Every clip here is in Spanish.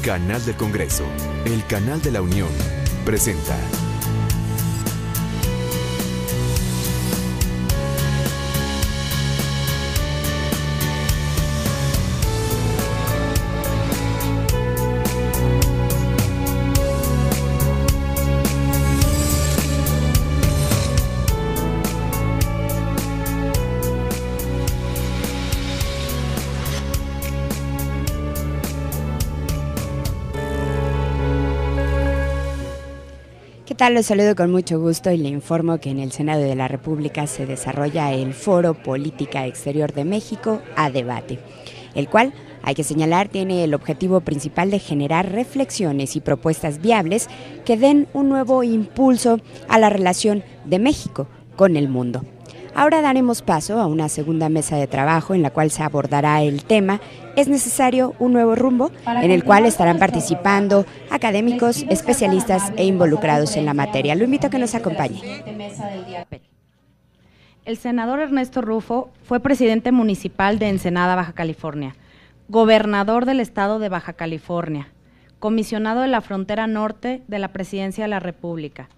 Canal del Congreso, el canal de la Unión, presenta. ¿Qué tal? Los saludo con mucho gusto y le informo que en el Senado de la República se desarrolla el Foro Política Exterior de México a debate, el cual, hay que señalar, tiene el objetivo principal de generar reflexiones y propuestas viables que den un nuevo impulso a la relación de México con el mundo. Ahora daremos paso a una segunda mesa de trabajo en la cual se abordará el tema ¿Es necesario un nuevo rumbo?, en el cual estarán participando académicos, especialistas e involucrados en la materia. Lo invito a que nos acompañe. El senador Ernesto Rufo fue presidente municipal de Ensenada, Baja California, gobernador del estado de Baja California, comisionado de la frontera norte de la Presidencia de la República.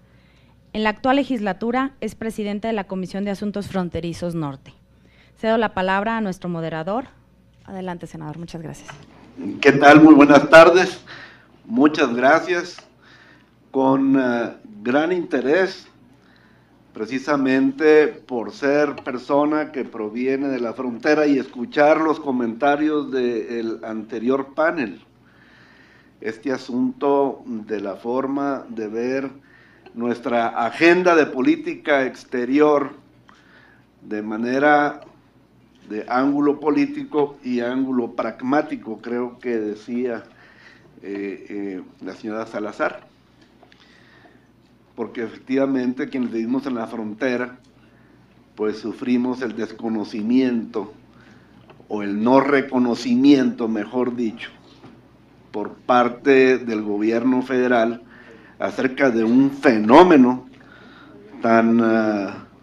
En la actual legislatura es presidente de la Comisión de Asuntos Fronterizos Norte. Cedo la palabra a nuestro moderador. Adelante, senador, muchas gracias. ¿Qué tal? Muy buenas tardes. Muchas gracias. Con gran interés, precisamente por ser persona que proviene de la frontera y escuchar los comentarios del anterior panel. Este asunto de la forma de ver nuestra agenda de política exterior de manera de ángulo político y ángulo pragmático, creo que decía la señora Salazar, porque efectivamente quienes vivimos en la frontera, pues sufrimos el desconocimiento o el no reconocimiento, mejor dicho, por parte del gobierno federal acerca de un fenómeno tan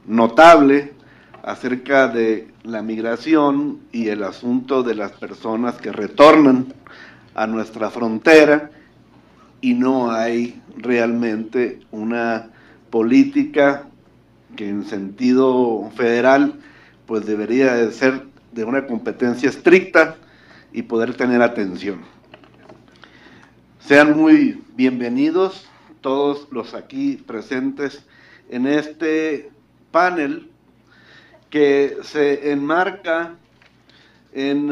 notable, acerca de la migración y el asunto de las personas que retornan a nuestra frontera, y no hay realmente una política que en sentido federal pues debería de ser de una competencia estricta y poder tener atención. Sean muy bienvenidos todos los aquí presentes en este panel que se enmarca en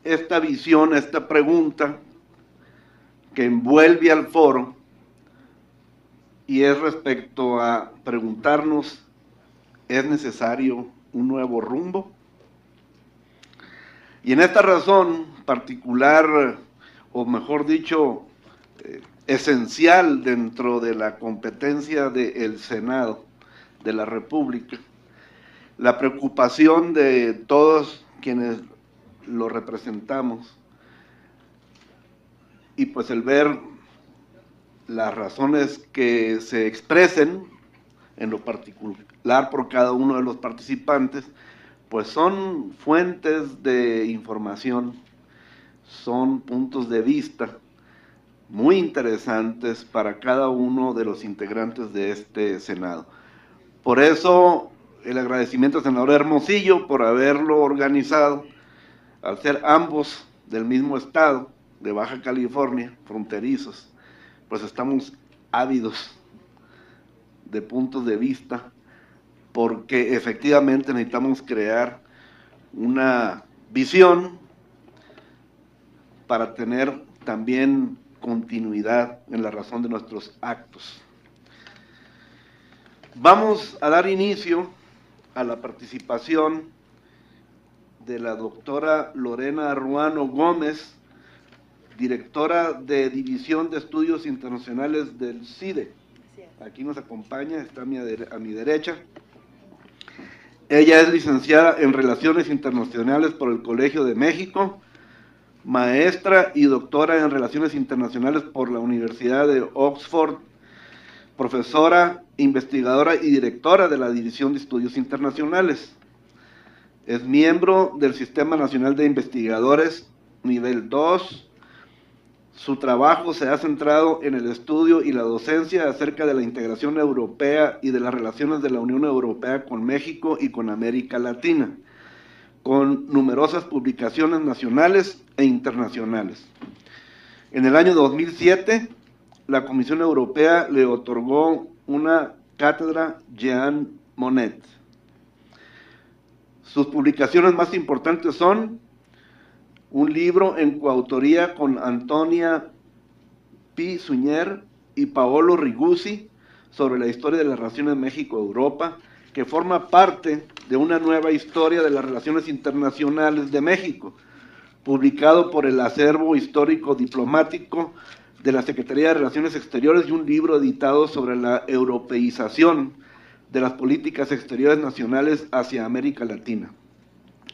esta visión, esta pregunta que envuelve al foro, y es respecto a preguntarnos, ¿es necesario un nuevo rumbo? Y en esta razón particular, o mejor dicho, esencial dentro de la competencia del Senado de la República, la preocupación de todos quienes lo representamos, y pues el ver las razones que se expresen en lo particular por cada uno de los participantes, pues son fuentes de información, son puntos de vista muy interesantes para cada uno de los integrantes de este Senado. Por eso, el agradecimiento al senador Hermosillo por haberlo organizado, al ser ambos del mismo estado, de Baja California, fronterizos, pues estamos ávidos de puntos de vista, porque efectivamente necesitamos crear una visión para tener también continuidad en la razón de nuestros actos. Vamos a dar inicio a la participación de la doctora Lorena Ruano Gómez, directora de División de Estudios Internacionales del CIDE. Aquí nos acompaña, está a mi derecha. Ella es licenciada en Relaciones Internacionales por el Colegio de México, maestra y doctora en Relaciones Internacionales por la Universidad de Oxford, profesora, investigadora y directora de la División de Estudios Internacionales. Es miembro del Sistema Nacional de Investigadores Nivel 2, Su trabajo se ha centrado en el estudio y la docencia acerca de la integración europea y de las relaciones de la Unión Europea con México y con América Latina, con numerosas publicaciones nacionales e internacionales. En el año 2007, la Comisión Europea le otorgó una cátedra Jean Monnet. Sus publicaciones más importantes son un libro en coautoría con Antonia P. Suñer y Paolo Riguzzi sobre la historia de las relaciones México-Europa, que forma parte de una nueva historia de las relaciones internacionales de México, publicado por el Acervo Histórico Diplomático de la Secretaría de Relaciones Exteriores, y un libro editado sobre la europeización de las políticas exteriores nacionales hacia América Latina,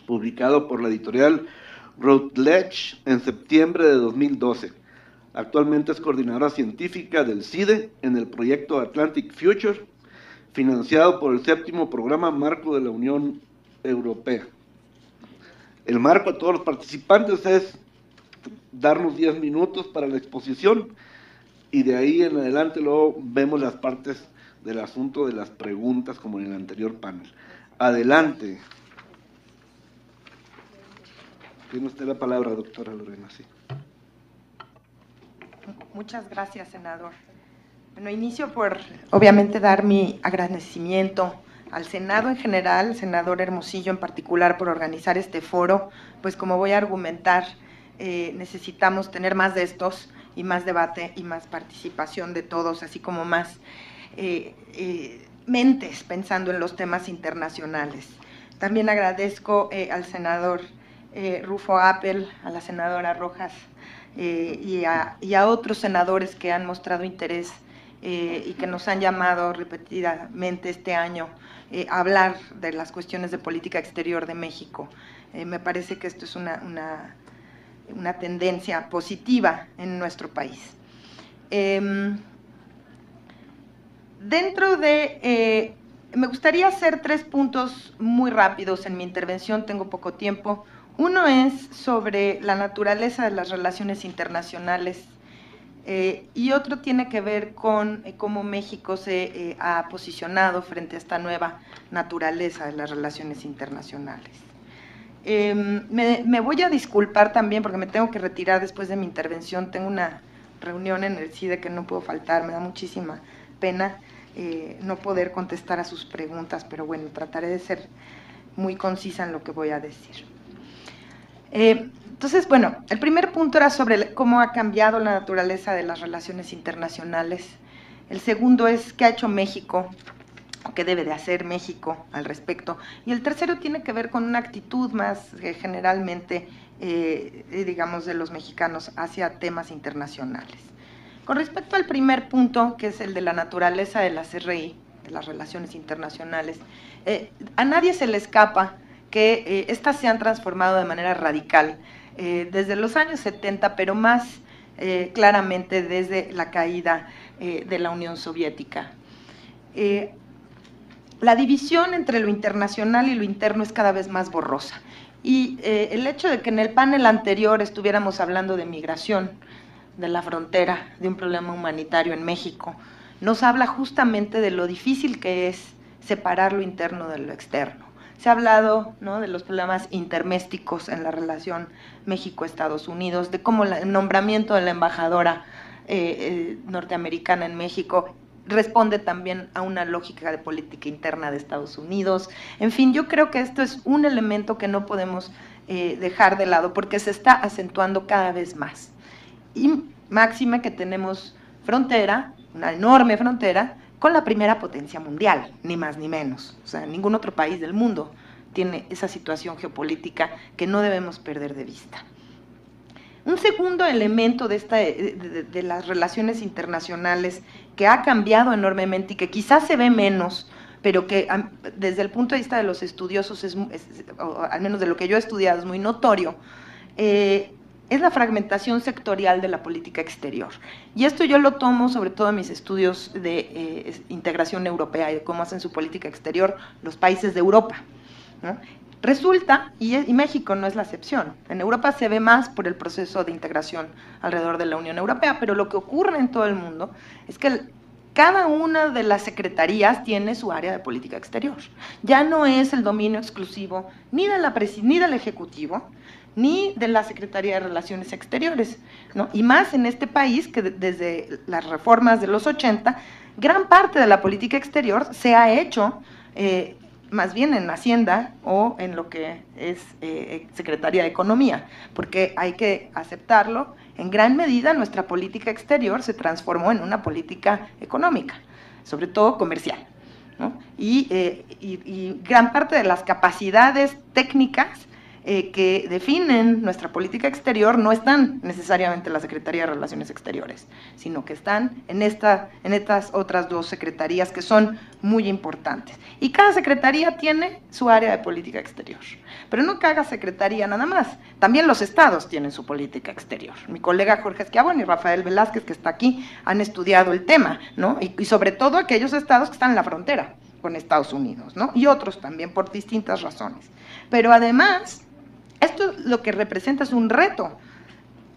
publicado por la editorial Routledge en septiembre de 2012. Actualmente es coordinadora científica del CIDE en el proyecto Atlantic Future, financiado por el 7º Programa Marco de la Unión Europea. El marco a todos los participantes es darnos 10 minutos para la exposición, y de ahí en adelante luego vemos las partes del asunto de las preguntas como en el anterior panel. Adelante. Tiene usted la palabra, doctora Lorena. Sí. Muchas gracias, senador. Bueno, inicio por, obviamente, dar mi agradecimiento al Senado en general, al senador Hermosillo en particular, por organizar este foro. Pues como voy a argumentar, necesitamos tener más de estos, y más debate y más participación de todos, así como más mentes pensando en los temas internacionales. También agradezco al senador Rufo Appel, a la senadora Rojas y a otros senadores que han mostrado interés y que nos han llamado repetidamente este año a hablar de las cuestiones de política exterior de México. Me parece que esto es una tendencia positiva en nuestro país. Me gustaría hacer 3 puntos muy rápidos en mi intervención, tengo poco tiempo. Uno es sobre la naturaleza de las relaciones internacionales y otro tiene que ver con cómo México se ha posicionado frente a esta nueva naturaleza de las relaciones internacionales. Me voy a disculpar también porque me tengo que retirar después de mi intervención. Tengo una reunión en el CIDE que no puedo faltar, me da muchísima pena no poder contestar a sus preguntas, pero bueno, trataré de ser muy concisa en lo que voy a decir. Entonces, bueno, el primer punto era sobre cómo ha cambiado la naturaleza de las relaciones internacionales. El segundo es qué ha hecho México, o qué debe de hacer México al respecto. Y el tercero tiene que ver con una actitud más generalmente, digamos, de los mexicanos hacia temas internacionales. Con respecto al primer punto, que es el de la naturaleza de la CRI, de las relaciones internacionales, a nadie se le escapa que estas se han transformado de manera radical desde los años 70, pero más claramente desde la caída de la Unión Soviética. La división entre lo internacional y lo interno es cada vez más borrosa. Y el hecho de que en el panel anterior estuviéramos hablando de migración, de la frontera, de un problema humanitario en México, nos habla justamente de lo difícil que es separar lo interno de lo externo. Se ha hablado, ¿no?, de los problemas intermésticos en la relación México-Estados Unidos, de cómo el nombramiento de la embajadora norteamericana en México responde también a una lógica de política interna de Estados Unidos. En fin, yo creo que esto es un elemento que no podemos dejar de lado porque se está acentuando cada vez más. Y máxima que tenemos frontera, una enorme frontera, con la primera potencia mundial, ni más ni menos. O sea, ningún otro país del mundo tiene esa situación geopolítica que no debemos perder de vista. Un segundo elemento de las relaciones internacionales que ha cambiado enormemente y que quizás se ve menos, pero que desde el punto de vista de los estudiosos, o al menos de lo que yo he estudiado, es muy notorio, es la fragmentación sectorial de la política exterior. Y esto yo lo tomo sobre todo en mis estudios de integración europea y de cómo hacen su política exterior los países de Europa, ¿no? Resulta, y México no es la excepción, en Europa se ve más por el proceso de integración alrededor de la Unión Europea, pero lo que ocurre en todo el mundo es que cada una de las secretarías tiene su área de política exterior. Ya no es el dominio exclusivo ni del Ejecutivo, ni de la Secretaría de Relaciones Exteriores, ¿no? Y más en este país que desde las reformas de los 80, gran parte de la política exterior se ha hecho más bien en Hacienda o en lo que es Secretaría de Economía, porque hay que aceptarlo, en gran medida nuestra política exterior se transformó en una política económica, sobre todo comercial, ¿no? Y gran parte de las capacidades técnicas que definen nuestra política exterior no están necesariamente en la Secretaría de Relaciones Exteriores, sino que están en estas otras dos secretarías que son muy importantes. Y cada secretaría tiene su área de política exterior, pero no cada secretaría nada más, también los estados tienen su política exterior. Mi colega Jorge Schiavone y Rafael Velázquez, que está aquí, han estudiado el tema, ¿no? Y sobre todo aquellos estados que están en la frontera con Estados Unidos, ¿no? Y otros también por distintas razones. Pero además, esto lo que representa es un reto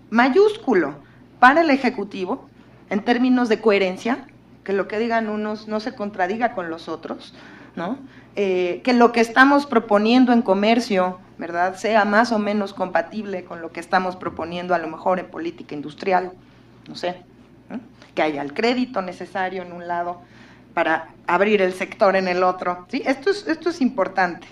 mayúsculo para el Ejecutivo en términos de coherencia, que lo que digan unos no se contradiga con los otros, ¿no? Que lo que estamos proponiendo en comercio, ¿verdad?, sea más o menos compatible con lo que estamos proponiendo a lo mejor en política industrial, no sé, ¿no? Que haya el crédito necesario en un lado para abrir el sector en el otro, ¿sí? Esto es importante.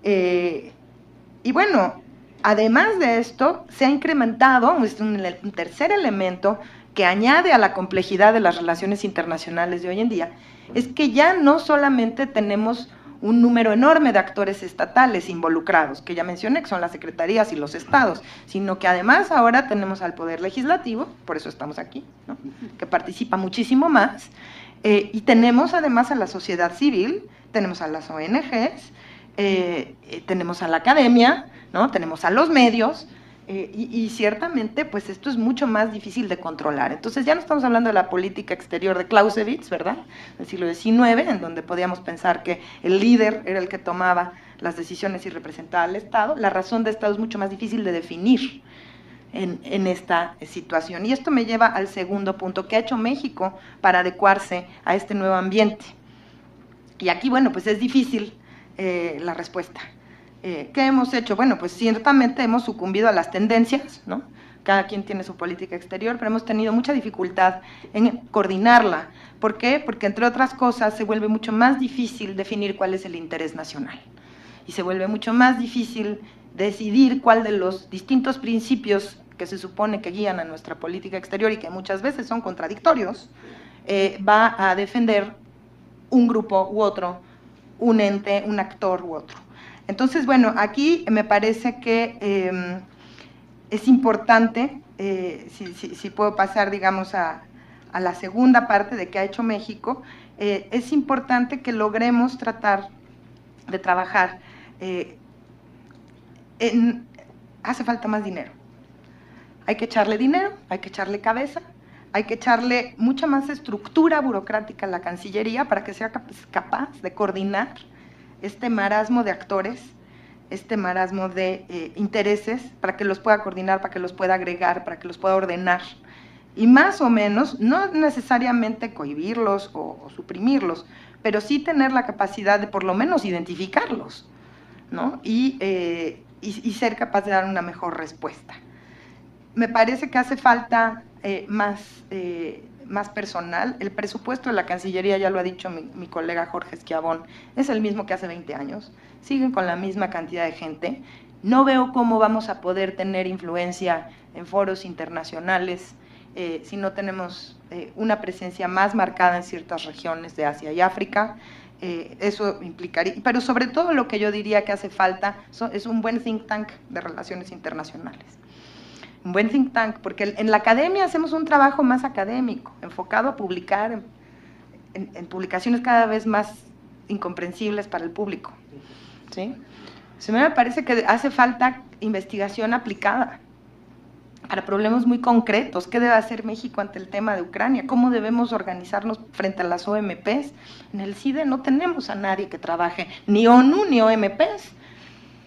Y bueno, además de esto, se ha incrementado un tercer elemento que añade a la complejidad de las relaciones internacionales de hoy en día, es que ya no solamente tenemos un número enorme de actores estatales involucrados, que ya mencioné, que son las secretarías y los estados, sino que además ahora tenemos al Poder Legislativo, por eso estamos aquí, ¿no?, que participa muchísimo más, y tenemos además a la sociedad civil, tenemos a las ONGs, tenemos a la academia, ¿no?, tenemos a los medios, y ciertamente pues esto es mucho más difícil de controlar. Entonces ya no estamos hablando de la política exterior de Clausewitz, ¿verdad?, del siglo XIX, en donde podíamos pensar que el líder era el que tomaba las decisiones y representaba al Estado. La razón de Estado es mucho más difícil de definir en esta situación. Y esto me lleva al segundo punto, ¿qué ha hecho México para adecuarse a este nuevo ambiente? Y aquí, bueno, pues es difícil la respuesta. ¿Qué hemos hecho? Bueno, pues ciertamente hemos sucumbido a las tendencias, ¿no? Cada quien tiene su política exterior, pero hemos tenido mucha dificultad en coordinarla. ¿Por qué? Porque, entre otras cosas, se vuelve mucho más difícil definir cuál es el interés nacional. Y se vuelve mucho más difícil decidir cuál de los distintos principios que se supone que guían a nuestra política exterior y que muchas veces son contradictorios, va a defender un grupo u otro, un ente, un actor u otro. Entonces, bueno, aquí me parece que es importante, si puedo pasar, digamos, a la segunda parte de qué ha hecho México, es importante que logremos tratar de trabajar hace falta más dinero. Hay que echarle dinero, hay que echarle cabeza, hay que echarle mucha más estructura burocrática a la Cancillería para que sea capaz de coordinar este marasmo de actores, este marasmo de intereses, para que los pueda coordinar, para que los pueda agregar, para que los pueda ordenar, y más o menos, no necesariamente cohibirlos o suprimirlos, pero sí tener la capacidad de por lo menos identificarlos, ¿no? Y ser capaz de dar una mejor respuesta. Me parece que hace falta más personal. El presupuesto de la Cancillería, ya lo ha dicho mi colega Jorge Schiavone, es el mismo que hace 20 años, siguen con la misma cantidad de gente. No veo cómo vamos a poder tener influencia en foros internacionales si no tenemos una presencia más marcada en ciertas regiones de Asia y África. Eso implicaría, pero sobre todo lo que yo diría que hace falta es un buen think tank de relaciones internacionales. Un buen think tank, porque en la academia hacemos un trabajo más académico, enfocado a publicar en publicaciones cada vez más incomprensibles para el público, ¿sí? A mí me parece que hace falta investigación aplicada para problemas muy concretos. ¿Qué debe hacer México ante el tema de Ucrania? ¿Cómo debemos organizarnos frente a las OMPs? En el CIDE no tenemos a nadie que trabaje, ni ONU ni OMPs.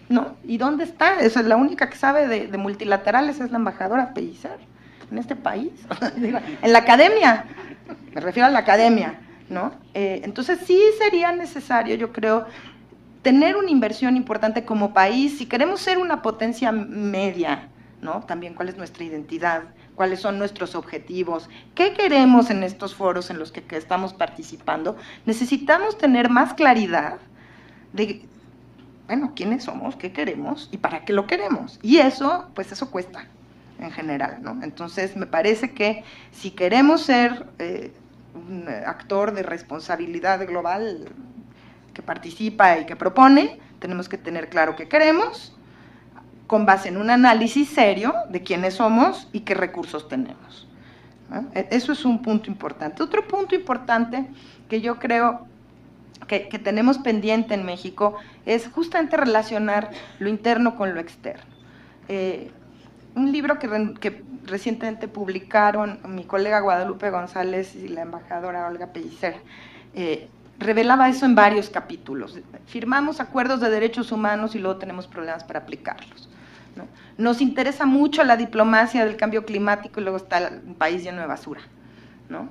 ¿no? ¿Y dónde está? Esa es la única que sabe de multilaterales, es la embajadora Pellicer en este país. En la academia, me refiero a la academia, ¿no? Entonces sí sería necesario, yo creo, tener una inversión importante como país, si queremos ser una potencia media, ¿no? También cuál es nuestra identidad, cuáles son nuestros objetivos, qué queremos en estos foros en los que estamos participando. Necesitamos tener más claridad de, bueno, quiénes somos, qué queremos y para qué lo queremos. Y eso, pues eso cuesta en general, ¿no? Entonces me parece que si queremos ser un actor de responsabilidad global que participa y que propone, tenemos que tener claro qué queremos, con base en un análisis serio de quiénes somos y qué recursos tenemos, ¿no? Eso es un punto importante. Otro punto importante que yo creo que tenemos pendiente en México es justamente relacionar lo interno con lo externo. Un libro que recientemente publicaron mi colega Guadalupe González y la embajadora Olga Pellicer, revelaba eso en varios capítulos. Firmamos acuerdos de derechos humanos y luego tenemos problemas para aplicarlos, ¿no? Nos interesa mucho la diplomacia del cambio climático y luego está un país lleno de basura, ¿no?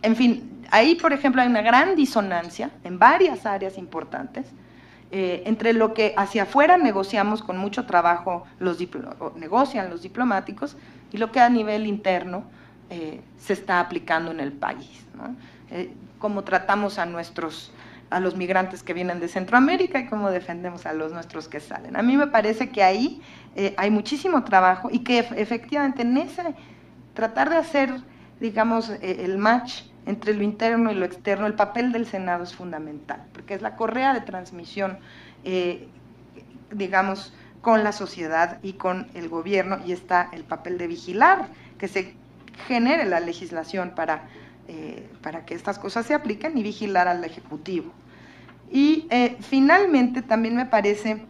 En fin, ahí, por ejemplo, hay una gran disonancia en varias áreas importantes entre lo que hacia afuera negociamos con mucho trabajo, negocian los diplomáticos, y lo que a nivel interno se está aplicando en el país, ¿no? Cómo tratamos a los migrantes que vienen de Centroamérica y cómo defendemos a los nuestros que salen. A mí me parece que ahí hay muchísimo trabajo y que efectivamente en ese tratar de hacer, digamos, el match entre lo interno y lo externo, el papel del Senado es fundamental, porque es la correa de transmisión, digamos, con la sociedad y con el gobierno, y está el papel de vigilar que se genere la legislación para que estas cosas se apliquen y vigilar al Ejecutivo. Y finalmente también me parece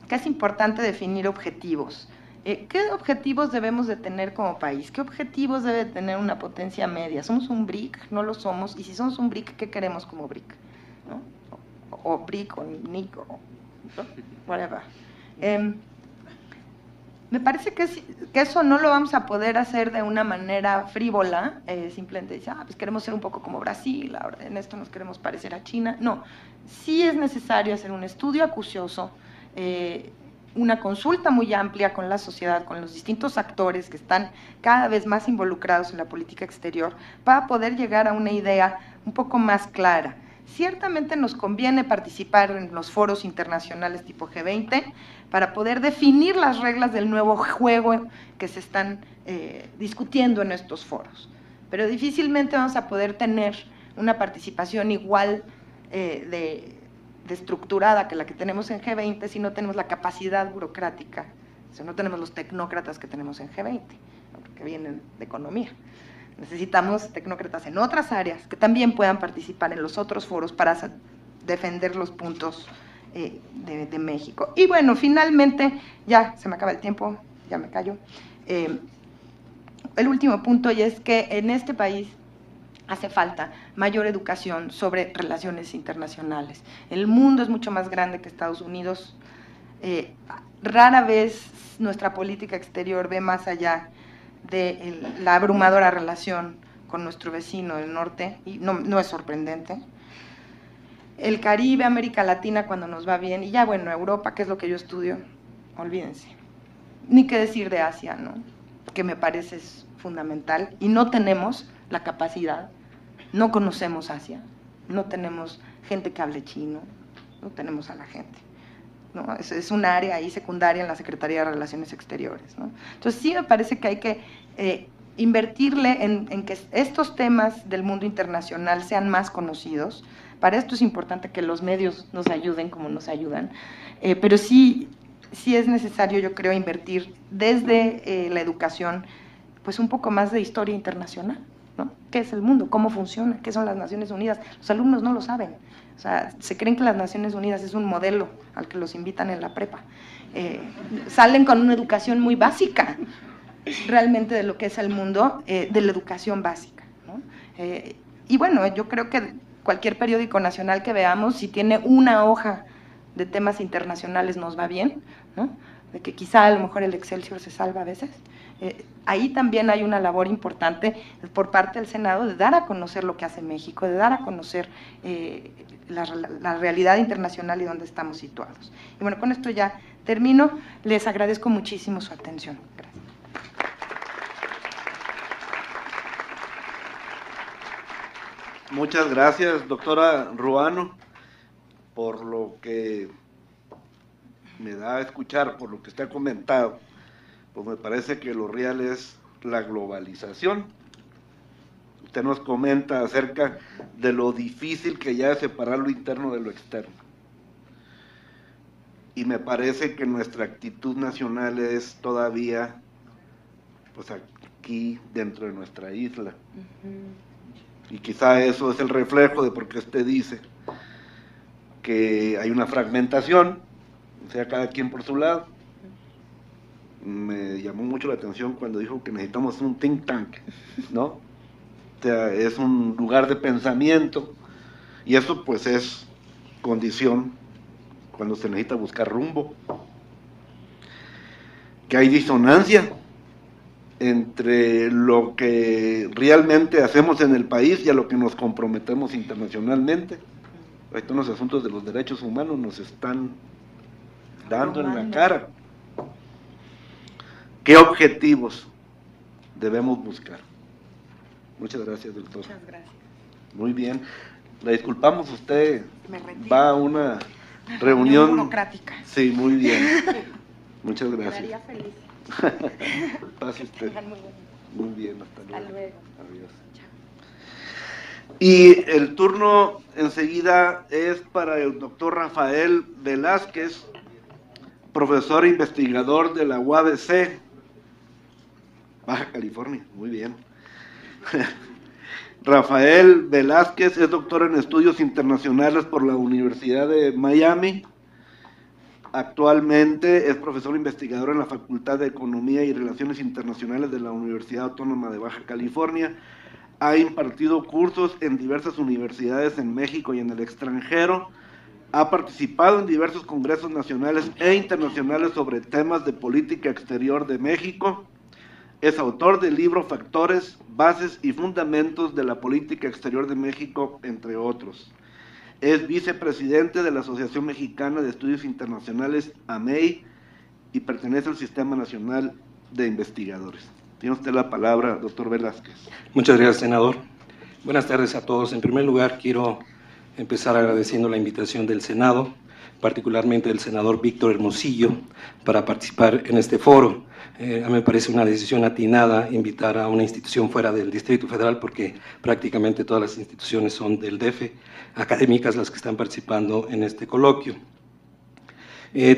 que es importante definir objetivos. ¿Qué objetivos debemos de tener como país? ¿Qué objetivos debe tener una potencia media? ¿Somos un BRIC? ¿No lo somos? Y si somos un BRIC, ¿qué queremos como BRIC? ¿No? O BRIC, o NIC, o whatever. Me parece que eso no lo vamos a poder hacer de una manera frívola, simplemente decir, pues queremos ser un poco como Brasil, ahora en esto nos queremos parecer a China. No, sí es necesario hacer un estudio acucioso, una consulta muy amplia con la sociedad, con los distintos actores que están cada vez más involucrados en la política exterior, para poder llegar a una idea un poco más clara. Ciertamente nos conviene participar en los foros internacionales tipo G20 para poder definir las reglas del nuevo juego que se están discutiendo en estos foros, pero difícilmente vamos a poder tener una participación igual de estructurada que la que tenemos en G20 si no tenemos la capacidad burocrática, si no tenemos los tecnócratas que tenemos en G20, ¿no? Que vienen de economía. Necesitamos tecnócratas en otras áreas que también puedan participar en los otros foros para defender los puntos de México. Y bueno, finalmente, ya se me acaba el tiempo, ya me callo. El último punto, y es que en este país hace falta mayor educación sobre relaciones internacionales. El mundo es mucho más grande que Estados Unidos. Rara vez nuestra política exterior ve más allá de la abrumadora relación con nuestro vecino del norte, y no es sorprendente. El Caribe, América Latina cuando nos va bien, y ya bueno, Europa, que es lo que yo estudio, olvídense. Ni qué decir de Asia, ¿no? Que me parece es fundamental, y no tenemos la capacidad, no conocemos Asia, no tenemos gente que hable chino, no tenemos a la gente, ¿no? Es un área ahí secundaria en la Secretaría de Relaciones Exteriores, ¿no? Entonces sí me parece que hay que invertirle en que estos temas del mundo internacional sean más conocidos. Para esto es importante que los medios nos ayuden como nos ayudan, pero sí es necesario, yo creo, invertir desde la educación, pues un poco más de historia internacional, ¿no? ¿Qué es el mundo? ¿Cómo funciona? ¿Qué son las Naciones Unidas? Los alumnos no lo saben. O sea, se creen que las Naciones Unidas es un modelo al que los invitan en la prepa. Salen con una educación muy básica, realmente, de lo que es el mundo, de la educación básica, ¿no? Y bueno, yo creo que cualquier periódico nacional que veamos, si tiene una hoja de temas internacionales nos va bien, ¿no? De que quizá a lo mejor el Excelsior se salva a veces. Ahí también hay una labor importante por parte del Senado de dar a conocer lo que hace México, de dar a conocer la realidad internacional y dónde estamos situados. Y bueno, con esto ya termino. Les agradezco muchísimo su atención. Gracias. Muchas gracias, doctora Ruano, por lo que me da a escuchar, por lo que usted ha comentado. Pues me parece que lo real es la globalización. Usted nos comenta acerca de lo difícil que ya es separar lo interno de lo externo. Y me parece que nuestra actitud nacional es todavía, pues aquí dentro de nuestra isla. Y quizá eso es el reflejo de por qué usted dice que hay una fragmentación, o sea, cada quien por su lado. Me llamó mucho la atención cuando dijo que necesitamos un think tank, ¿no? O sea, es un lugar de pensamiento, y eso pues es condición cuando se necesita buscar rumbo. Que hay disonancia entre lo que realmente hacemos en el país y a lo que nos comprometemos internacionalmente. Ahorita los asuntos de los derechos humanos nos están dando en la cara. ¿Qué objetivos debemos buscar? Muchas gracias, doctor. Muchas gracias. Muy bien. La disculpamos, usted va a una reunión burocrática. Sí, muy bien. Muchas gracias. Quedaría feliz. Pase usted. Muy bien, hasta luego. Hasta luego. Adiós. Y el turno enseguida es para el doctor Rafael Velázquez, profesor e investigador de la UABC, Baja California. Muy bien. Rafael Velázquez es doctor en estudios internacionales por la Universidad de Miami. Actualmente es profesor investigador en la Facultad de Economía y Relaciones Internacionales de la Universidad Autónoma de Baja California. Ha impartido cursos en diversas universidades en México y en el extranjero. Ha participado en diversos congresos nacionales e internacionales sobre temas de política exterior de México. Es autor del libro Factores, Bases y Fundamentos de la Política Exterior de México, entre otros. Es vicepresidente de la Asociación Mexicana de Estudios Internacionales, AMEI, y pertenece al Sistema Nacional de Investigadores. Tiene usted la palabra, doctor Velázquez. Muchas gracias, senador. Buenas tardes a todos. En primer lugar, quiero empezar agradeciendo la invitación del Senado, particularmente del senador Víctor Hermosillo, para participar en este foro. A mí me parece una decisión atinada invitar a una institución fuera del Distrito Federal, porque prácticamente todas las instituciones son del DF, académicas las que están participando en este coloquio.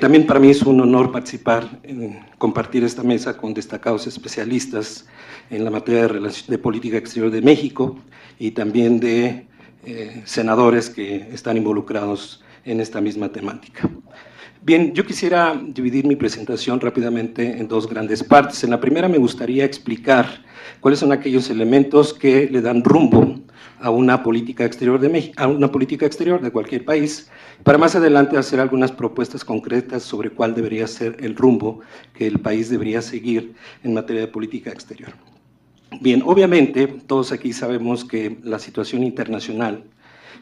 También para mí es un honor participar, compartir esta mesa con destacados especialistas en la materia de política exterior de México y también de senadores que están involucrados en esta misma temática. Bien, yo quisiera dividir mi presentación rápidamente en dos grandes partes. En la primera me gustaría explicar cuáles son aquellos elementos que le dan rumbo a una política exterior de México, a una política exterior de cualquier país, para más adelante hacer algunas propuestas concretas sobre cuál debería ser el rumbo que el país debería seguir en materia de política exterior. Bien, obviamente todos aquí sabemos que la situación internacional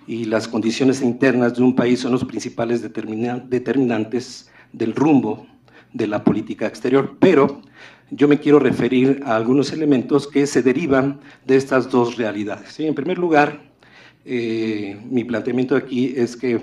y las condiciones internas de un país son los principales determinantes del rumbo de la política exterior, pero yo me quiero referir a algunos elementos que se derivan de estas dos realidades. ¿Sí? En primer lugar, mi planteamiento aquí es que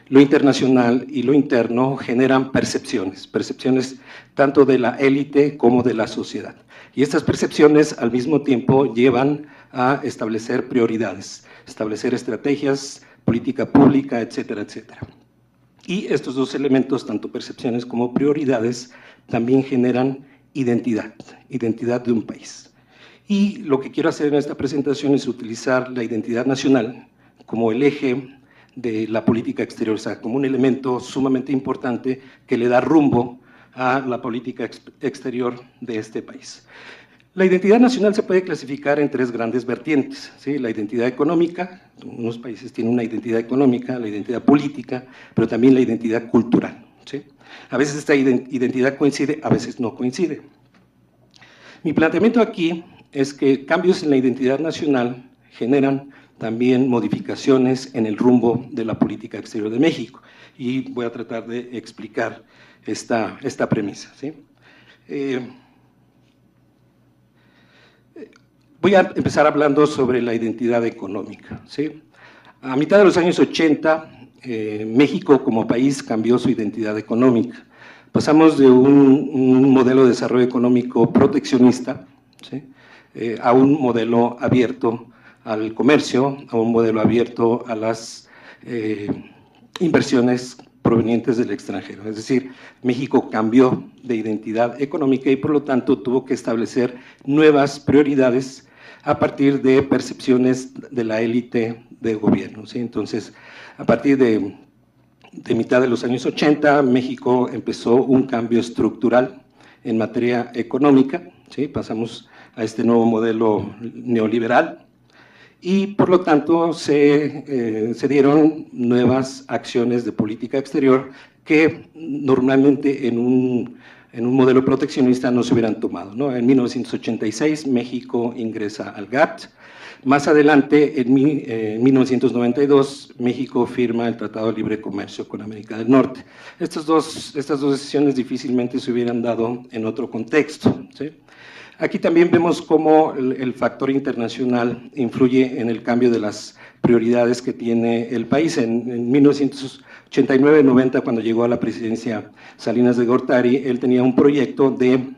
lo internacional y lo interno generan percepciones tanto de la élite como de la sociedad. Y estas percepciones al mismo tiempo llevan a establecer prioridades, establecer estrategias, política pública, etcétera, etcétera. Y estos dos elementos, tanto percepciones como prioridades, también generan identidad de un país. Y lo que quiero hacer en esta presentación es utilizar la identidad nacional como el eje de la política exterior, o sea, como un elemento sumamente importante que le da rumbo a la política exterior de este país. La identidad nacional se puede clasificar en tres grandes vertientes, ¿sí? La identidad económica, unos países tienen una identidad económica, la identidad política, pero también la identidad cultural, ¿sí? A veces esta identidad coincide, a veces no coincide. Mi planteamiento aquí es que cambios en la identidad nacional generan también modificaciones en el rumbo de la política exterior de México, y voy a tratar de explicar esta premisa, ¿sí? Voy a empezar hablando sobre la identidad económica, ¿sí? A mitad de los años 80, México como país cambió su identidad económica. Pasamos de un modelo de desarrollo económico proteccionista, ¿sí? A un modelo abierto al comercio, a un modelo abierto a las inversiones provenientes del extranjero. Es decir, México cambió de identidad económica y por lo tanto tuvo que establecer nuevas prioridades a partir de percepciones de la élite de gobierno, ¿sí? Entonces, a partir de mitad de los años 80, México empezó un cambio estructural en materia económica, ¿sí? Pasamos a este nuevo modelo neoliberal y por lo tanto se dieron nuevas acciones de política exterior que normalmente en un modelo proteccionista no se hubieran tomado, ¿no? En 1986 México ingresa al GATT. Más adelante, en 1992, México firma el Tratado de Libre Comercio con América del Norte. Estas dos decisiones difícilmente se hubieran dado en otro contexto, ¿sí? Aquí también vemos cómo el factor internacional influye en el cambio de las prioridades que tiene el país. En 1989-90, cuando llegó a la presidencia Salinas de Gortari, él tenía un proyecto de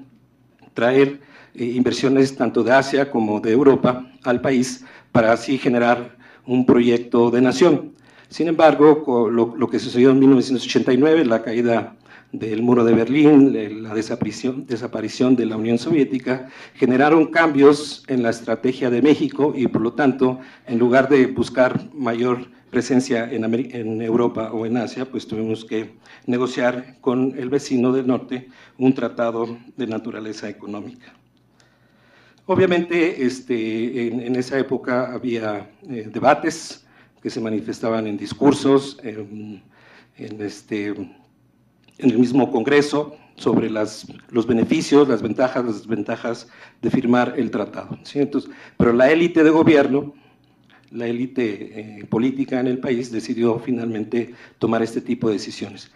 traer inversiones tanto de Asia como de Europa al país para así generar un proyecto de nación. Sin embargo, lo que sucedió en 1989, la caída del muro de Berlín, la desaparición de la Unión Soviética, generaron cambios en la estrategia de México y por lo tanto, en lugar de buscar mayor presencia en Europa o en Asia, pues tuvimos que negociar con el vecino del norte un tratado de naturaleza económica. Obviamente, en esa época había debates que se manifestaban en discursos, en el mismo Congreso, sobre los beneficios, las ventajas, las desventajas de firmar el tratado, ¿sí? Entonces, pero la élite de gobierno, la élite política en el país decidió finalmente tomar este tipo de decisiones.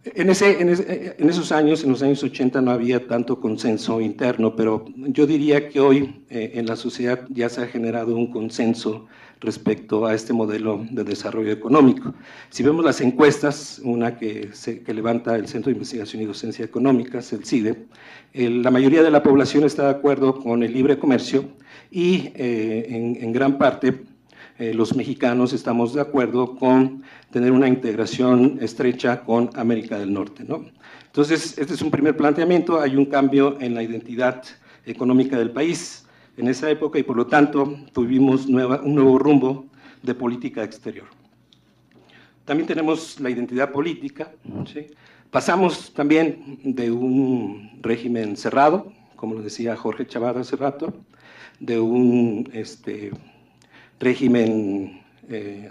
En esos años, en los años 80, no había tanto consenso interno, pero yo diría que hoy en la sociedad ya se ha generado un consenso respecto a este modelo de desarrollo económico. Si vemos las encuestas, una que levanta el Centro de Investigación y Docencia Económicas, el CIDE, la mayoría de la población está de acuerdo con el libre comercio y en gran parte los mexicanos estamos de acuerdo con tener una integración estrecha con América del Norte, ¿no? Entonces, este es un primer planteamiento, hay un cambio en la identidad económica del país en esa época y por lo tanto tuvimos un nuevo rumbo de política exterior. También tenemos la identidad política, ¿sí? Pasamos también de un régimen cerrado, como lo decía Jorge Chavarro hace rato, de un régimen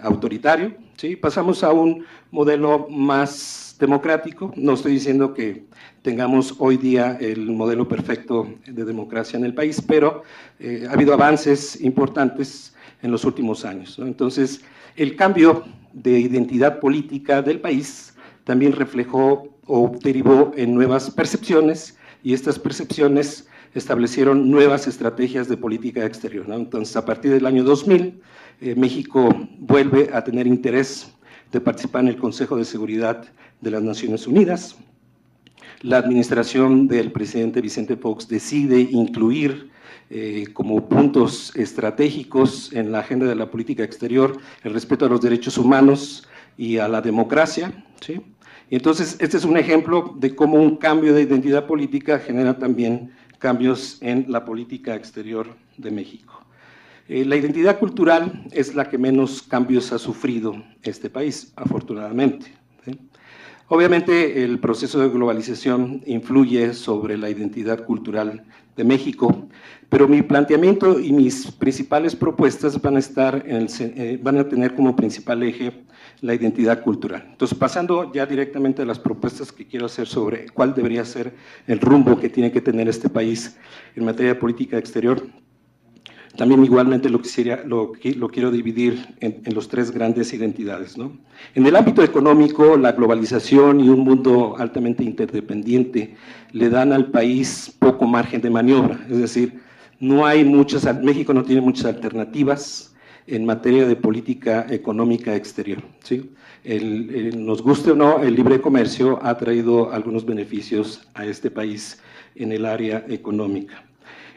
autoritario, ¿sí? Pasamos a un modelo más democrático. No estoy diciendo que tengamos hoy día el modelo perfecto de democracia en el país, pero ha habido avances importantes en los últimos años, ¿no? Entonces, el cambio de identidad política del país también reflejó o derivó en nuevas percepciones y estas percepciones establecieron nuevas estrategias de política exterior, ¿no? Entonces, a partir del año 2000, México vuelve a tener interés de participar en el Consejo de Seguridad de las Naciones Unidas. La administración del presidente Vicente Fox decide incluir como puntos estratégicos en la agenda de la política exterior el respeto a los derechos humanos y a la democracia, ¿sí? Y entonces, este es un ejemplo de cómo un cambio de identidad política genera también cambios en la política exterior de México. La identidad cultural es la que menos cambios ha sufrido este país, afortunadamente, ¿sí? Obviamente el proceso de globalización influye sobre la identidad cultural de México, pero mi planteamiento y mis principales propuestas van a tener como principal eje la identidad cultural. Entonces, pasando ya directamente a las propuestas que quiero hacer sobre cuál debería ser el rumbo que tiene que tener este país en materia de política exterior, también igualmente lo quiero dividir en los tres grandes identidades, ¿no? En el ámbito económico, la globalización y un mundo altamente interdependiente le dan al país poco margen de maniobra, es decir, México no tiene muchas alternativas en materia de política económica exterior, ¿sí? Nos guste o no, el libre comercio ha traído algunos beneficios a este país en el área económica.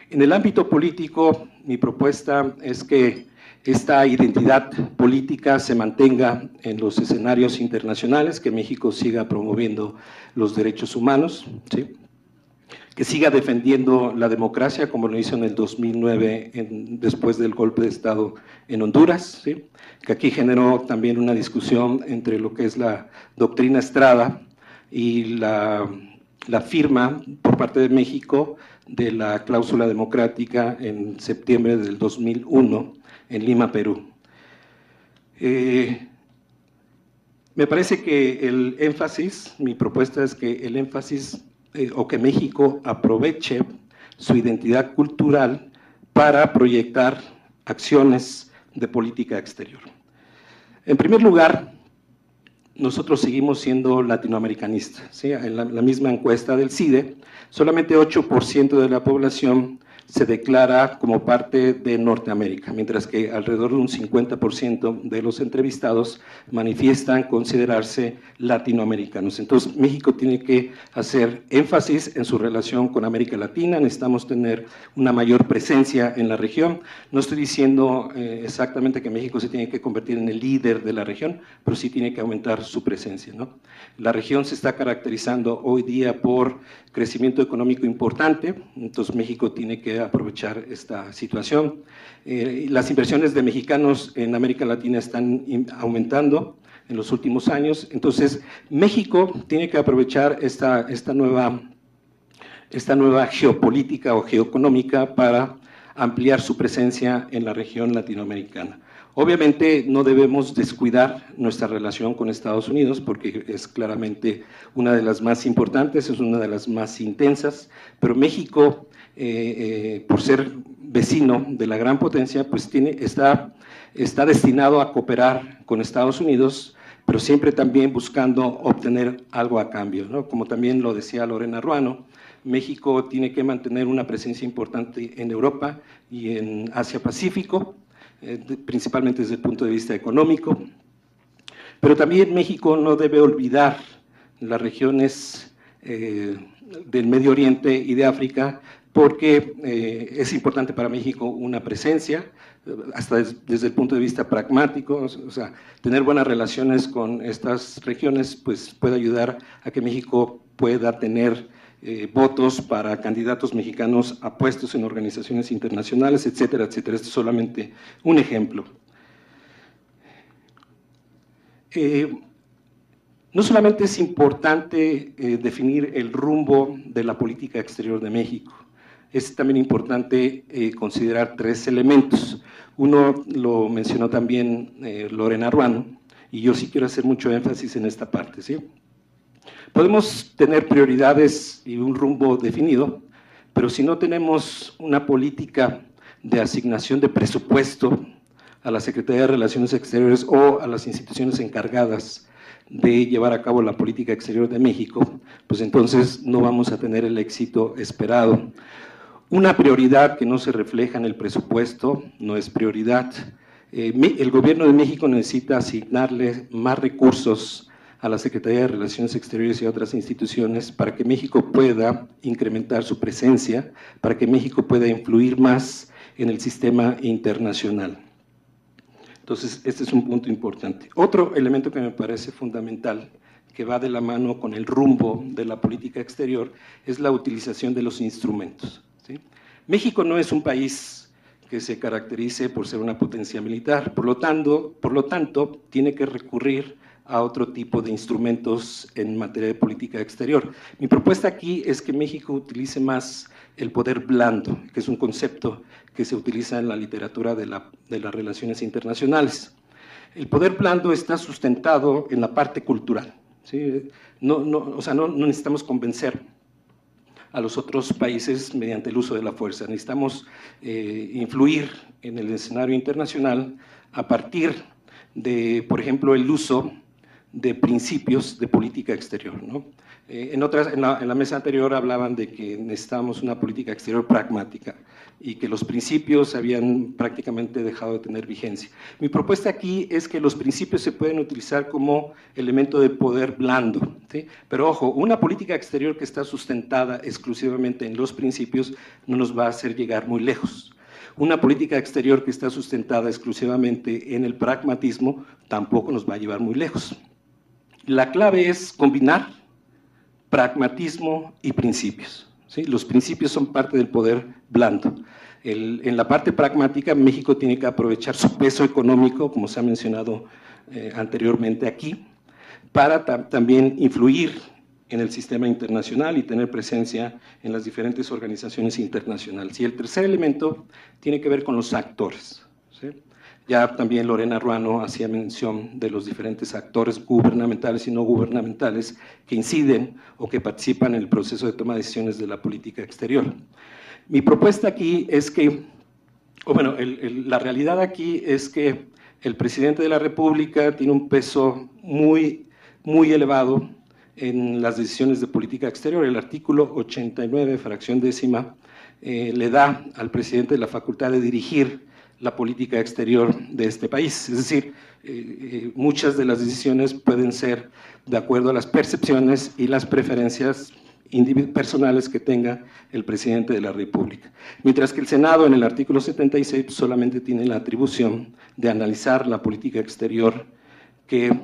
En el ámbito político, mi propuesta es que esta identidad política se mantenga en los escenarios internacionales, que México siga promoviendo los derechos humanos, ¿sí? Que siga defendiendo la democracia, como lo hizo en el 2009, después del golpe de Estado en Honduras, ¿sí? Que aquí generó también una discusión entre lo que es la doctrina Estrada y la firma por parte de México de la cláusula democrática en septiembre del 2001 en Lima, Perú. Me parece que mi propuesta es que el énfasis o que México aproveche su identidad cultural para proyectar acciones de política exterior. En primer lugar, nosotros seguimos siendo latinoamericanistas, ¿sí? En la misma encuesta del CIDE, solamente 8% de la población se declara como parte de Norteamérica, mientras que alrededor de un 50% de los entrevistados manifiestan considerarse latinoamericanos. Entonces, México tiene que hacer énfasis en su relación con América Latina, necesitamos tener una mayor presencia en la región. No estoy diciendo exactamente que México se tiene que convertir en el líder de la región, pero sí tiene que aumentar su presencia, ¿no? La región se está caracterizando hoy día por crecimiento económico importante, entonces México tiene que aprovechar esta situación. Las inversiones de mexicanos en América Latina están aumentando en los últimos años, entonces México tiene que aprovechar esta nueva geopolítica o geoeconómica para ampliar su presencia en la región latinoamericana. Obviamente no debemos descuidar nuestra relación con Estados Unidos porque es claramente una de las más importantes, es una de las más intensas, pero México, por ser vecino de la gran potencia, pues está destinado a cooperar con Estados Unidos, pero siempre también buscando obtener algo a cambio, ¿no? Como también lo decía Lorena Ruano, México tiene que mantener una presencia importante en Europa y en Asia-Pacífico, principalmente desde el punto de vista económico, pero también México no debe olvidar las regiones del Medio Oriente y de África, porque es importante para México una presencia, hasta desde el punto de vista pragmático, o sea, tener buenas relaciones con estas regiones pues puede ayudar a que México pueda tener votos para candidatos mexicanos a puestos en organizaciones internacionales, etcétera, etcétera. Este es solamente un ejemplo. No solamente es importante definir el rumbo de la política exterior de México, es también importante considerar tres elementos. Uno lo mencionó también Lorena Ruano, y yo sí quiero hacer mucho énfasis en esta parte, ¿sí? Podemos tener prioridades y un rumbo definido, pero si no tenemos una política de asignación de presupuesto a la Secretaría de Relaciones Exteriores o a las instituciones encargadas de llevar a cabo la política exterior de México, pues entonces no vamos a tener el éxito esperado. Una prioridad que no se refleja en el presupuesto no es prioridad. El gobierno de México necesita asignarle más recursos a la Secretaría de Relaciones Exteriores y a otras instituciones para que México pueda incrementar su presencia, para que México pueda influir más en el sistema internacional. Entonces, este es un punto importante. Otro elemento que me parece fundamental, que va de la mano con el rumbo de la política exterior, es la utilización de los instrumentos, ¿sí? México no es un país que se caracterice por ser una potencia militar, por lo tanto tiene que recurrir a otro tipo de instrumentos en materia de política exterior. Mi propuesta aquí es que México utilice más el poder blando, que es un concepto que se utiliza en la literatura de las relaciones internacionales. El poder blando está sustentado en la parte cultural, ¿sí? O sea, no necesitamos convencer a los otros países mediante el uso de la fuerza. Necesitamos influir en el escenario internacional a partir de, por ejemplo, el uso de principios de política exterior, ¿no? En la mesa anterior hablaban de que necesitábamos una política exterior pragmática y que los principios habían prácticamente dejado de tener vigencia. Mi propuesta aquí es que los principios se pueden utilizar como elemento de poder blando, ¿sí? Pero ojo, una política exterior que está sustentada exclusivamente en los principios no nos va a hacer llegar muy lejos. Una política exterior que está sustentada exclusivamente en el pragmatismo tampoco nos va a llevar muy lejos. La clave es combinar pragmatismo y principios, ¿sí? Los principios son parte del poder blando. En la parte pragmática, México tiene que aprovechar su peso económico, como se ha mencionado anteriormente aquí, para también influir en el sistema internacional y tener presencia en las diferentes organizaciones internacionales. Y el tercer elemento tiene que ver con los actores, ¿sí? Ya también Lorena Ruano hacía mención de los diferentes actores gubernamentales y no gubernamentales que inciden o que participan en el proceso de toma de decisiones de la política exterior. Mi propuesta aquí es que, la realidad aquí es que el presidente de la República tiene un peso muy elevado en las decisiones de política exterior. El artículo 89, fracción décima, le da al presidente la facultad de dirigir la política exterior de este país. Es decir, muchas de las decisiones pueden ser de acuerdo a las percepciones y las preferencias personales que tenga el presidente de la República. Mientras que el Senado, en el artículo 76, solamente tiene la atribución de analizar la política exterior que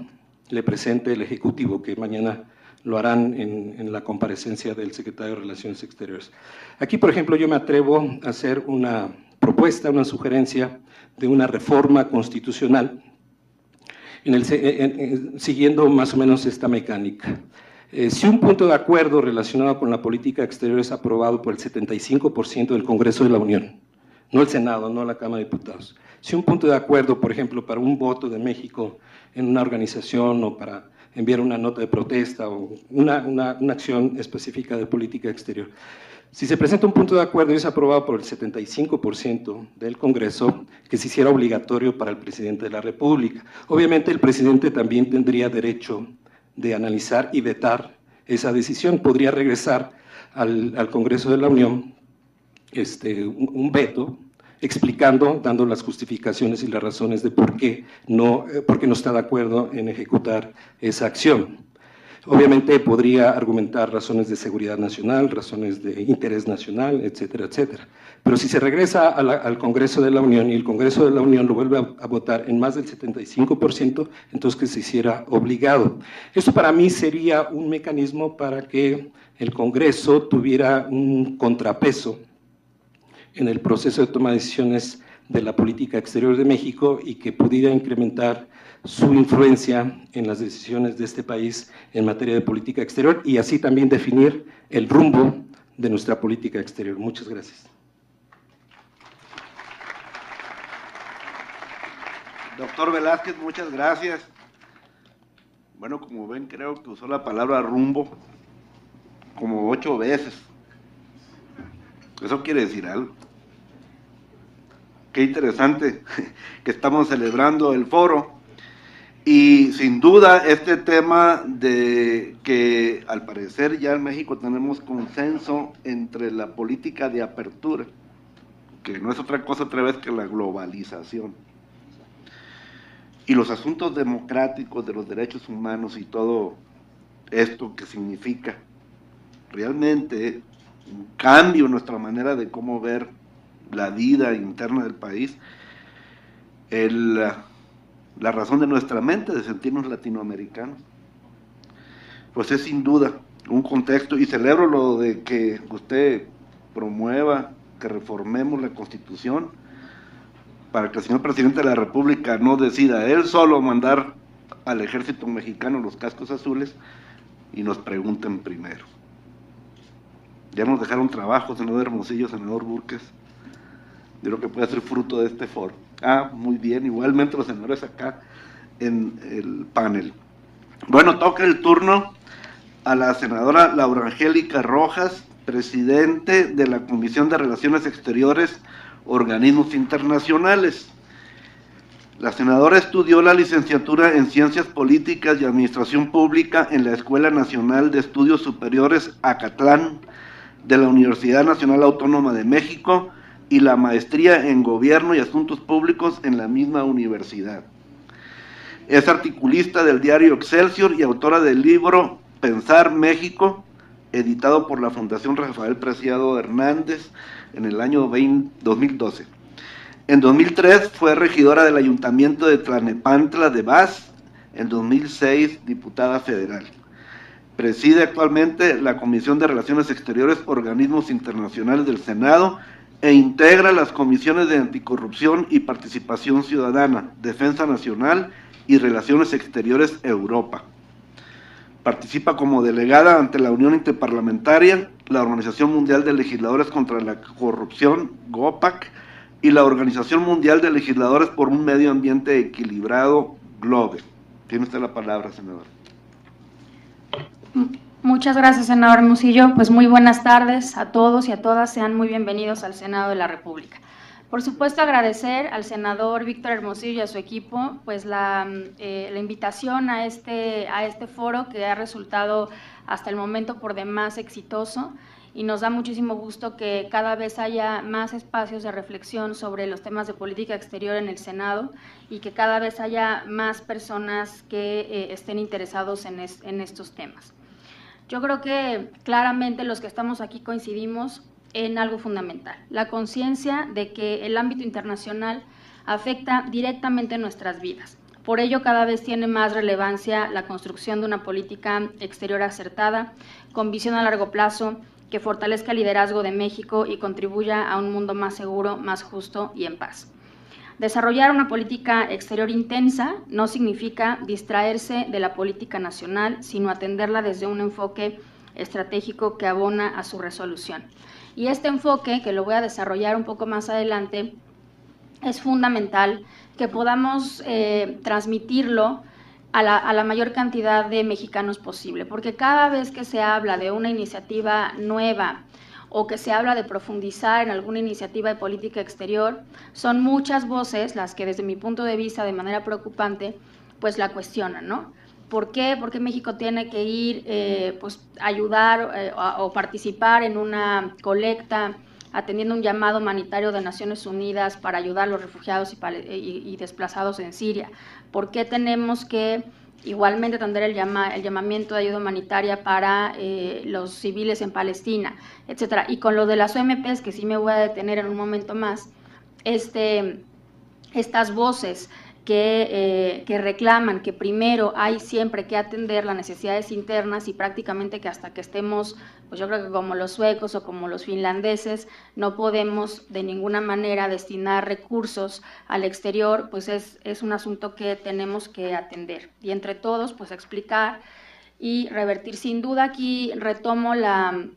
le presente el Ejecutivo, que mañana lo harán en la comparecencia del secretario de Relaciones Exteriores. Aquí, por ejemplo, yo me atrevo a hacer una propuesta, una sugerencia de una reforma constitucional siguiendo más o menos esta mecánica. Si un punto de acuerdo relacionado con la política exterior es aprobado por el 75% del Congreso de la Unión, no el Senado, no la Cámara de Diputados, si un punto de acuerdo, por ejemplo, para un voto de México en una organización o para enviar una nota de protesta o una acción específica de política exterior, si se presenta un punto de acuerdo y es aprobado por el 75% del Congreso, que se hiciera obligatorio para el presidente de la República. Obviamente el presidente también tendría derecho de analizar y vetar esa decisión. Podría regresar al Congreso de la Unión un veto explicando, dando las justificaciones y las razones de por qué no está de acuerdo en ejecutar esa acción. Obviamente podría argumentar razones de seguridad nacional, razones de interés nacional, etcétera, etcétera. Pero si se regresa al Congreso de la Unión y el Congreso de la Unión lo vuelve a votar en más del 75%, entonces que se hiciera obligado. Esto para mí sería un mecanismo para que el Congreso tuviera un contrapeso en el proceso de toma de decisiones de la política exterior de México y que pudiera incrementar su influencia en las decisiones de este país en materia de política exterior y así también definir el rumbo de nuestra política exterior. Muchas gracias. Doctor Velázquez, muchas gracias. Bueno, como ven, creo que usó la palabra rumbo como 8 veces. Eso quiere decir algo. Qué interesante que estamos celebrando el foro. Y sin duda este tema de que al parecer ya en México tenemos consenso entre la política de apertura, que no es otra cosa otra vez que la globalización, y los asuntos democráticos de los derechos humanos y todo esto que significa realmente un cambio en nuestra manera de cómo ver la vida interna del país, la razón de nuestra mente de sentirnos latinoamericanos, pues es sin duda un contexto, y celebro lo de que usted promueva que reformemos la Constitución para que el señor presidente de la República no decida él solo mandar al ejército mexicano, los cascos azules, y nos pregunten primero. Ya nos dejaron trabajo, senador Hermosillo, senador Búrquez. Yo creo que puede ser fruto de este foro. Muy bien, igualmente los senadores acá en el panel. Bueno, toca el turno a la senadora Laura Angélica Rojas, presidente de la Comisión de Relaciones Exteriores, Organismos Internacionales. La senadora estudió la licenciatura en Ciencias Políticas y Administración Pública en la Escuela Nacional de Estudios Superiores Acatlán de la Universidad Nacional Autónoma de México y la maestría en Gobierno y Asuntos Públicos en la misma universidad. Es articulista del diario Excelsior y autora del libro Pensar México, editado por la Fundación Rafael Preciado Hernández en el año 2012. En 2003 fue regidora del Ayuntamiento de Tlalnepantla de Vaz, en 2006 diputada federal. Preside actualmente la Comisión de Relaciones Exteriores, Organismos Internacionales del Senado e integra las comisiones de Anticorrupción y Participación Ciudadana, Defensa Nacional y Relaciones Exteriores Europa. Participa como delegada ante la Unión Interparlamentaria, la Organización Mundial de Legisladores contra la Corrupción, GOPAC, y la Organización Mundial de Legisladores por un Medio Ambiente Equilibrado, GLOBE. Tiene usted la palabra, senador. Muchas gracias, senador Hermosillo. Pues muy buenas tardes a todos y a todas. Sean muy bienvenidos al Senado de la República. Por supuesto, agradecer al senador Víctor Hermosillo y a su equipo pues la invitación a este foro, que ha resultado hasta el momento por demás exitoso, y nos da muchísimo gusto que cada vez haya más espacios de reflexión sobre los temas de política exterior en el Senado y que cada vez haya más personas que estén interesados en estos temas. Yo creo que claramente los que estamos aquí coincidimos en algo fundamental, la conciencia de que el ámbito internacional afecta directamente nuestras vidas. Por ello, cada vez tiene más relevancia la construcción de una política exterior acertada, con visión a largo plazo, que fortalezca el liderazgo de México y contribuya a un mundo más seguro, más justo y en paz. Desarrollar una política exterior intensa no significa distraerse de la política nacional, sino atenderla desde un enfoque estratégico que abona a su resolución. Y este enfoque, que lo voy a desarrollar un poco más adelante, es fundamental que podamos transmitirlo a la mayor cantidad de mexicanos posible, porque cada vez que se habla de una iniciativa nueva o que se habla de profundizar en alguna iniciativa de política exterior, son muchas voces las que desde mi punto de vista, de manera preocupante, pues la cuestionan, ¿no? ¿Por qué? Porque México tiene que ir, pues, ayudar o participar en una colecta atendiendo un llamado humanitario de Naciones Unidas para ayudar a los refugiados y desplazados en Siria. ¿Por qué tenemos que igualmente atender el llamamiento de ayuda humanitaria para los civiles en Palestina, etcétera? Y con lo de las OMPs, que sí me voy a detener en un momento más, estas voces que reclaman que primero hay siempre que atender las necesidades internas y prácticamente que hasta que estemos, pues yo creo que como los suecos o como los finlandeses, no podemos de ninguna manera destinar recursos al exterior, pues es un asunto que tenemos que atender. Y entre todos, pues explicar y revertir. Sin duda aquí retomo la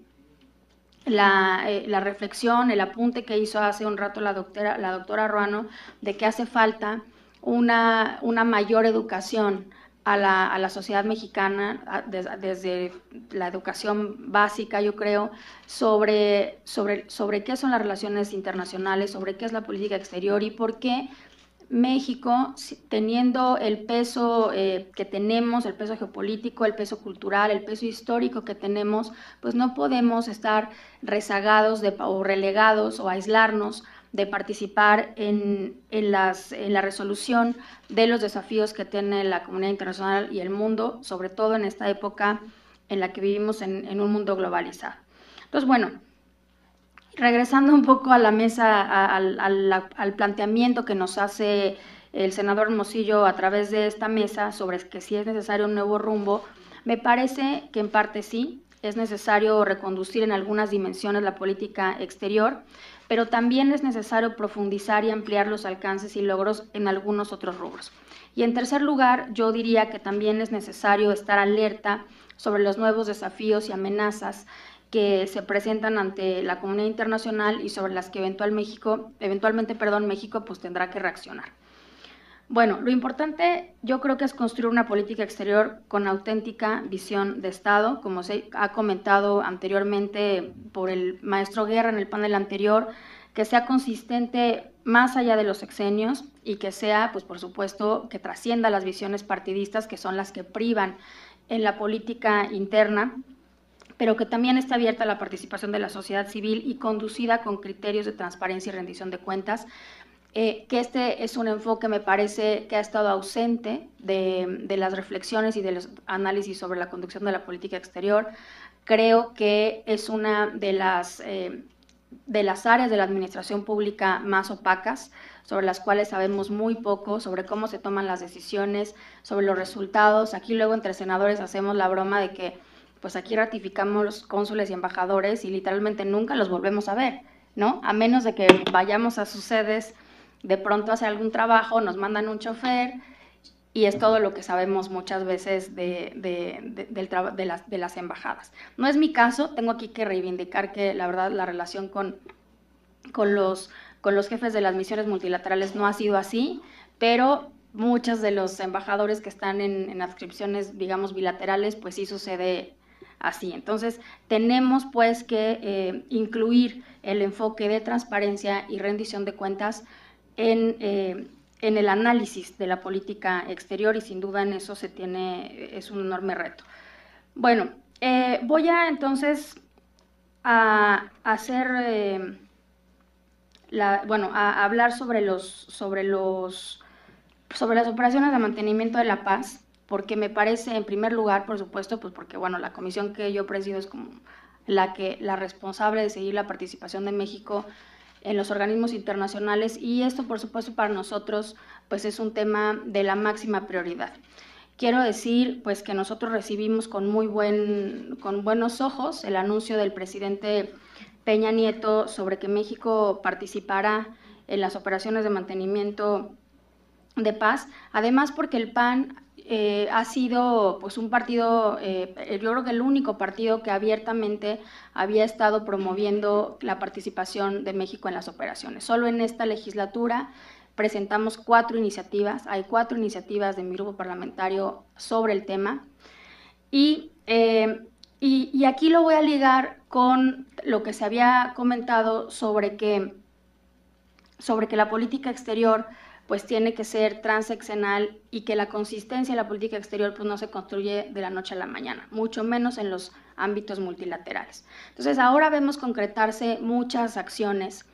reflexión, el apunte que hizo hace un rato la doctora Ruano, de que hace falta una mayor educación a la sociedad mexicana, desde la educación básica, yo creo, sobre qué son las relaciones internacionales, sobre qué es la política exterior y por qué México, teniendo el peso que tenemos, el peso geopolítico, el peso cultural, el peso histórico que tenemos, pues no podemos estar rezagados o relegados o aislarnos de participar en la resolución de los desafíos que tiene la comunidad internacional y el mundo, sobre todo en esta época en la que vivimos en un mundo globalizado. Entonces, bueno, regresando un poco a la mesa, al planteamiento que nos hace el senador Hermosillo a través de esta mesa sobre que si es necesario un nuevo rumbo, me parece que en parte sí, es necesario reconducir en algunas dimensiones la política exterior, pero también es necesario profundizar y ampliar los alcances y logros en algunos otros rubros. Y en tercer lugar, yo diría que también es necesario estar alerta sobre los nuevos desafíos y amenazas que se presentan ante la comunidad internacional y sobre las que eventualmente México pues tendrá que reaccionar. Bueno, lo importante yo creo que es construir una política exterior con auténtica visión de Estado, como se ha comentado anteriormente por el maestro Guerra en el panel anterior, que sea consistente más allá de los sexenios y que sea, pues por supuesto, que trascienda las visiones partidistas que son las que privan en la política interna, pero que también está abierta a la participación de la sociedad civil y conducida con criterios de transparencia y rendición de cuentas, que este es un enfoque, me parece, que ha estado ausente de las reflexiones y de los análisis sobre la conducción de la política exterior. Creo que es una de las áreas de la administración pública más opacas, sobre las cuales sabemos muy poco, sobre cómo se toman las decisiones, sobre los resultados. Aquí luego entre senadores hacemos la broma de que pues aquí ratificamos los cónsules y embajadores y literalmente nunca los volvemos a ver, ¿no? A menos de que vayamos a sus sedes de pronto a hacer algún trabajo, nos mandan un chofer y es todo lo que sabemos muchas veces de las embajadas. No es mi caso, tengo aquí que reivindicar que la verdad la relación con los jefes de las misiones multilaterales no ha sido así, pero muchos de los embajadores que están en adscripciones, digamos, bilaterales, pues sí sucede así. Entonces, tenemos pues que incluir el enfoque de transparencia y rendición de cuentas en el análisis de la política exterior y sin duda en eso es un enorme reto. Bueno, voy a entonces a hacer, a hablar sobre las operaciones de mantenimiento de la paz, porque me parece, en primer lugar, por supuesto, pues porque bueno, la comisión que yo presido es como la responsable de seguir la participación de México en los organismos internacionales y esto, por supuesto, para nosotros pues es un tema de la máxima prioridad. Quiero decir pues que nosotros recibimos con buenos ojos el anuncio del presidente Peña Nieto sobre que México participará en las operaciones de mantenimiento de paz, además porque el PAN ha sido pues un partido, yo creo que el único partido que abiertamente había estado promoviendo la participación de México en las operaciones. Solo en esta legislatura presentamos 4 iniciativas, hay 4 iniciativas de mi grupo parlamentario sobre el tema y aquí lo voy a ligar con lo que se había comentado sobre que la política exterior pues tiene que ser transeccional y que la consistencia de la política exterior pues no se construye de la noche a la mañana, mucho menos en los ámbitos multilaterales. Entonces ahora vemos concretarse muchas acciones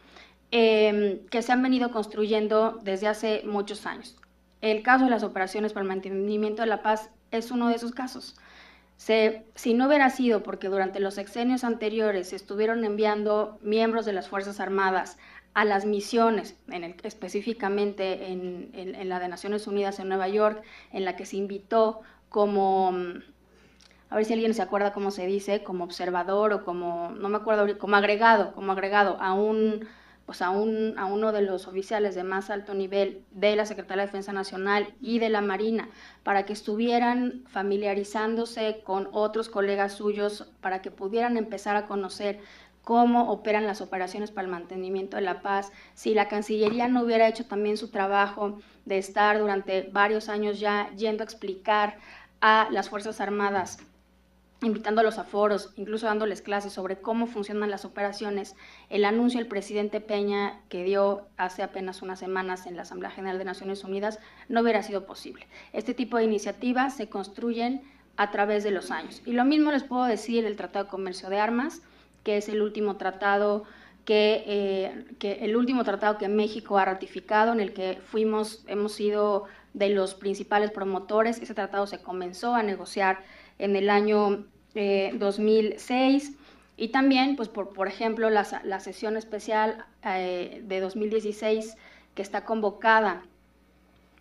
que se han venido construyendo desde hace muchos años. El caso de las operaciones para el mantenimiento de la paz es uno de esos casos. Si no hubiera sido porque durante los sexenios anteriores se estuvieron enviando miembros de las Fuerzas Armadas a las misiones, específicamente en la de Naciones Unidas en Nueva York, en la que se invitó como, a ver si alguien se acuerda cómo se dice, como observador o como, no me acuerdo, como agregado a uno de los oficiales de más alto nivel de la Secretaría de Defensa Nacional y de la Marina, para que estuvieran familiarizándose con otros colegas suyos, para que pudieran empezar a conocer cómo operan las operaciones para el mantenimiento de la paz. Si la Cancillería no hubiera hecho también su trabajo de estar durante varios años ya yendo a explicar a las Fuerzas Armadas, invitándolos a foros, incluso dándoles clases sobre cómo funcionan las operaciones, el anuncio del presidente Peña que dio hace apenas unas semanas en la Asamblea General de Naciones Unidas no hubiera sido posible. Este tipo de iniciativas se construyen a través de los años. Y lo mismo les puedo decir del Tratado de Comercio de Armas, que es el último tratado que México ha ratificado, en el que hemos sido de los principales promotores. Ese tratado se comenzó a negociar en el año 2006 y también, pues por ejemplo, la sesión especial de 2016 que está convocada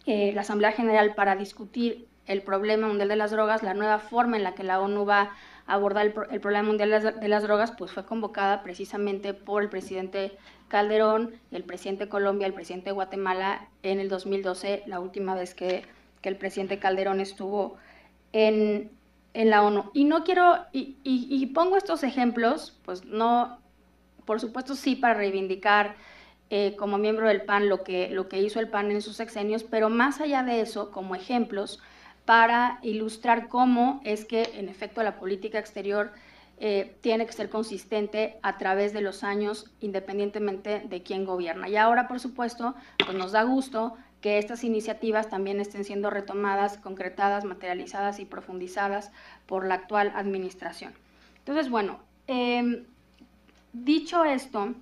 la Asamblea General para discutir el problema mundial de las drogas, la nueva forma en la que la ONU va abordar el problema mundial de las drogas, pues fue convocada precisamente por el presidente Calderón, el presidente de Colombia, el presidente de Guatemala en el 2012, la última vez que el presidente Calderón estuvo en la ONU. Y no quiero, y pongo estos ejemplos, pues no, por supuesto sí para reivindicar como miembro del PAN lo que hizo el PAN en sus sexenios, pero más allá de eso, como ejemplos, para ilustrar cómo es que, en efecto, la política exterior tiene que ser consistente a través de los años, independientemente de quién gobierna. Y ahora, por supuesto, pues nos da gusto que estas iniciativas también estén siendo retomadas, concretadas, materializadas y profundizadas por la actual administración. Entonces, bueno, dicho esto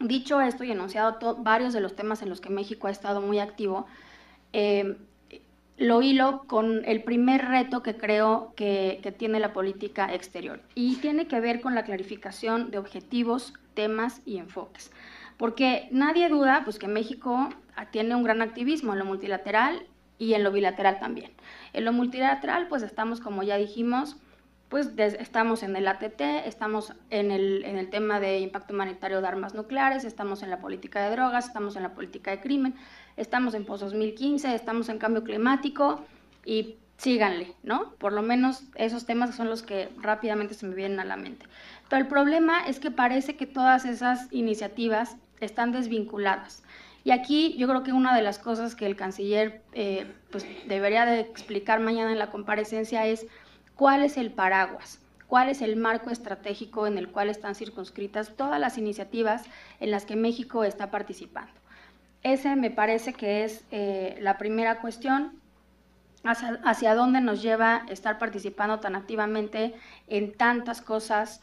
y enunciado varios de los temas en los que México ha estado muy activo, lo hilo con el primer reto que creo que tiene la política exterior, y tiene que ver con la clarificación de objetivos, temas y enfoques. Porque nadie duda pues, que México tiene un gran activismo en lo multilateral y en lo bilateral también. En lo multilateral, pues estamos, como ya dijimos, pues estamos en el ATT, estamos en el tema de impacto humanitario de armas nucleares, estamos en la política de drogas, estamos en la política de crimen, estamos en post-2015, estamos en cambio climático y síganle, ¿no? Por lo menos esos temas son los que rápidamente se me vienen a la mente. Pero el problema es que parece que todas esas iniciativas están desvinculadas. Y aquí yo creo que una de las cosas que el canciller pues debería de explicar mañana en la comparecencia es cuál es el paraguas, cuál es el marco estratégico en el cual están circunscritas todas las iniciativas en las que México está participando. Ese me parece que es la primera cuestión, hacia dónde nos lleva estar participando tan activamente en tantas cosas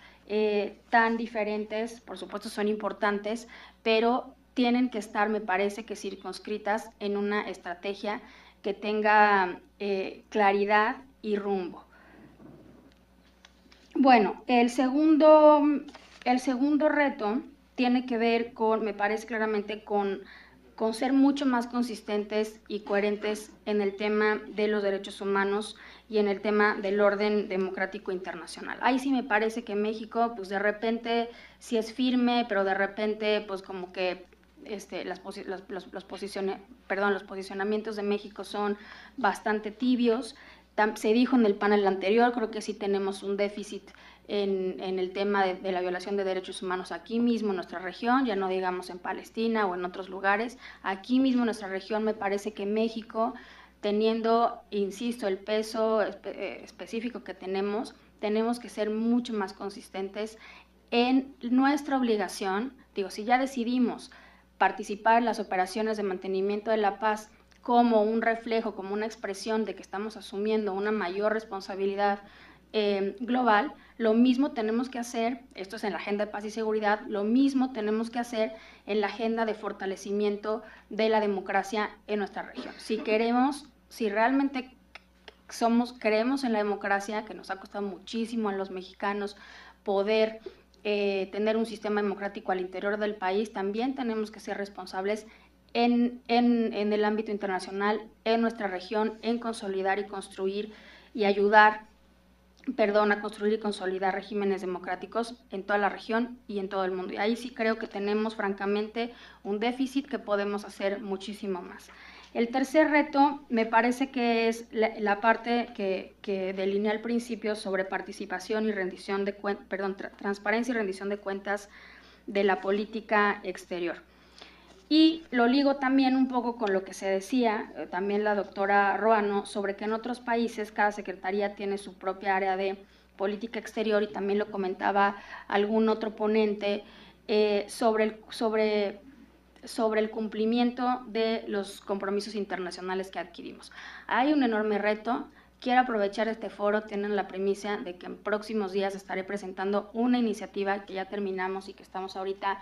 tan diferentes. Por supuesto son importantes, pero tienen que estar, me parece, que circunscritas en una estrategia que tenga claridad y rumbo. Bueno, el segundo reto tiene que ver con, me parece claramente, con ser mucho más consistentes y coherentes en el tema de los derechos humanos y en el tema del orden democrático internacional. Ahí sí me parece que México, pues de repente sí es firme, pero de repente, pues como que los posicionamientos de México son bastante tibios. Se dijo en el panel anterior, creo que sí tenemos un déficit en el tema de la violación de derechos humanos aquí mismo en nuestra región, ya no digamos en Palestina o en otros lugares. Aquí mismo en nuestra región me parece que México, teniendo, insisto, el peso específico que tenemos que ser mucho más consistentes en nuestra obligación. Digo, si ya decidimos participar en las operaciones de mantenimiento de la paz como un reflejo, como una expresión de que estamos asumiendo una mayor responsabilidad global, lo mismo tenemos que hacer, esto es en la agenda de paz y seguridad, lo mismo tenemos que hacer en la agenda de fortalecimiento de la democracia en nuestra región. Si realmente creemos en la democracia, que nos ha costado muchísimo a los mexicanos poder tener un sistema democrático al interior del país, también tenemos que ser responsables en el ámbito internacional, en nuestra región, en consolidar y construir y ayudar, a construir y consolidar regímenes democráticos en toda la región y en todo el mundo. Y ahí sí creo que tenemos, francamente, un déficit que podemos hacer muchísimo más. El tercer reto me parece que es la parte que delinea al principio sobre participación y rendición de transparencia y rendición de cuentas de la política exterior. Y lo ligo también un poco con lo que se decía, también la doctora Roano, sobre que en otros países cada secretaría tiene su propia área de política exterior, y también lo comentaba algún otro ponente sobre el cumplimiento de los compromisos internacionales que adquirimos. Hay un enorme reto. Quiero aprovechar este foro, tienen la premisa de que en próximos días estaré presentando una iniciativa que ya terminamos y que estamos ahorita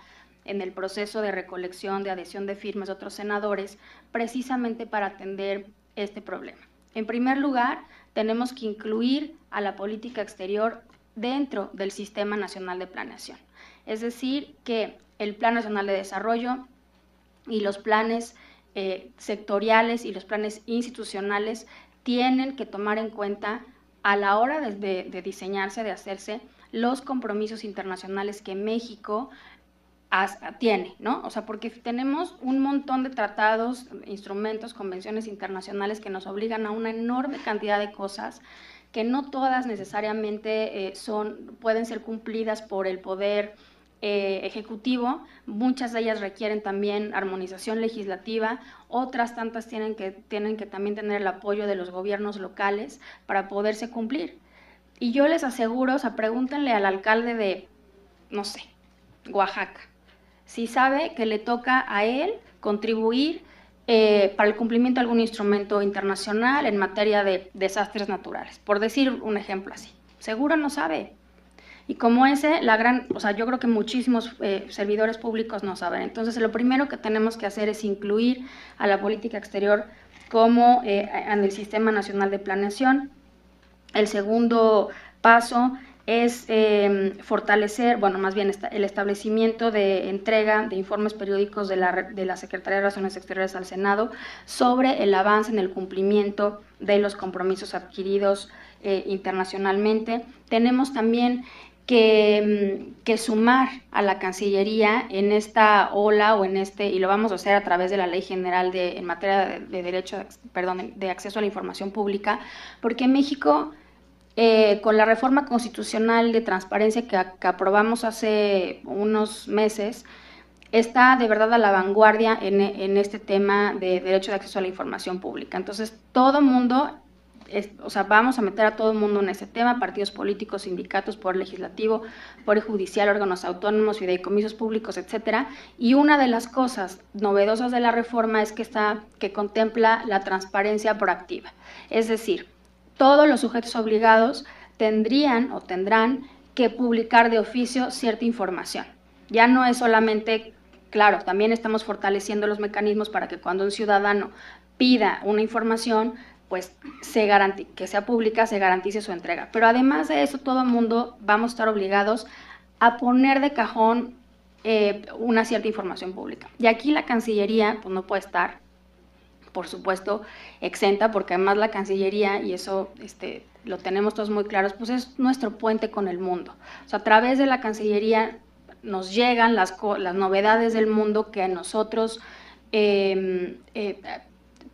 en el proceso de recolección, de adhesión de firmas de otros senadores, precisamente para atender este problema. En primer lugar, tenemos que incluir a la política exterior dentro del Sistema Nacional de Planeación. Es decir, que el Plan Nacional de Desarrollo y los planes sectoriales y los planes institucionales tienen que tomar en cuenta a la hora de diseñarse, de hacerse, los compromisos internacionales que México tiene, ¿no? O sea, porque tenemos un montón de tratados, instrumentos, convenciones internacionales que nos obligan a una enorme cantidad de cosas que no todas necesariamente pueden ser cumplidas por el poder ejecutivo. Muchas de ellas requieren también armonización legislativa, otras tantas tienen que también tener el apoyo de los gobiernos locales para poderse cumplir. Y yo les aseguro, o sea, pregúntenle al alcalde de, no sé, Oaxaca, si sabe que le toca a él contribuir para el cumplimiento de algún instrumento internacional en materia de desastres naturales, por decir un ejemplo así. Seguro no sabe. Y como ese, o sea, yo creo que muchísimos servidores públicos no saben. Entonces, lo primero que tenemos que hacer es incluir a la política exterior como en el Sistema Nacional de Planeación. El segundo paso es fortalecer, bueno, más bien el establecimiento de entrega de informes periódicos de la Secretaría de Relaciones Exteriores al Senado sobre el avance en el cumplimiento de los compromisos adquiridos internacionalmente. Tenemos también que sumar a la Cancillería en esta ola y lo vamos a hacer a través de la Ley General en materia de acceso a la información pública, porque México, con la reforma constitucional de transparencia que aprobamos hace unos meses, está de verdad a la vanguardia en este tema de derecho de acceso a la información pública. Entonces, todo mundo, o sea, vamos a meter a todo el mundo en ese tema, partidos políticos, sindicatos, poder legislativo, poder judicial, órganos autónomos, fideicomisos públicos, etcétera. Y una de las cosas novedosas de la reforma es que contempla la transparencia proactiva. Es decir, todos los sujetos obligados tendrán que publicar de oficio cierta información. Ya no es solamente, claro, también estamos fortaleciendo los mecanismos para que cuando un ciudadano pida una información, pues que sea pública, se garantice su entrega. Pero además de eso, todo el mundo vamos a estar obligados a poner de cajón una cierta información pública. Y aquí la Cancillería pues, no puede estar, por supuesto, exenta, porque además la Cancillería, y eso lo tenemos todos muy claros, pues es nuestro puente con el mundo. O sea, a través de la Cancillería nos llegan las novedades del mundo que nosotros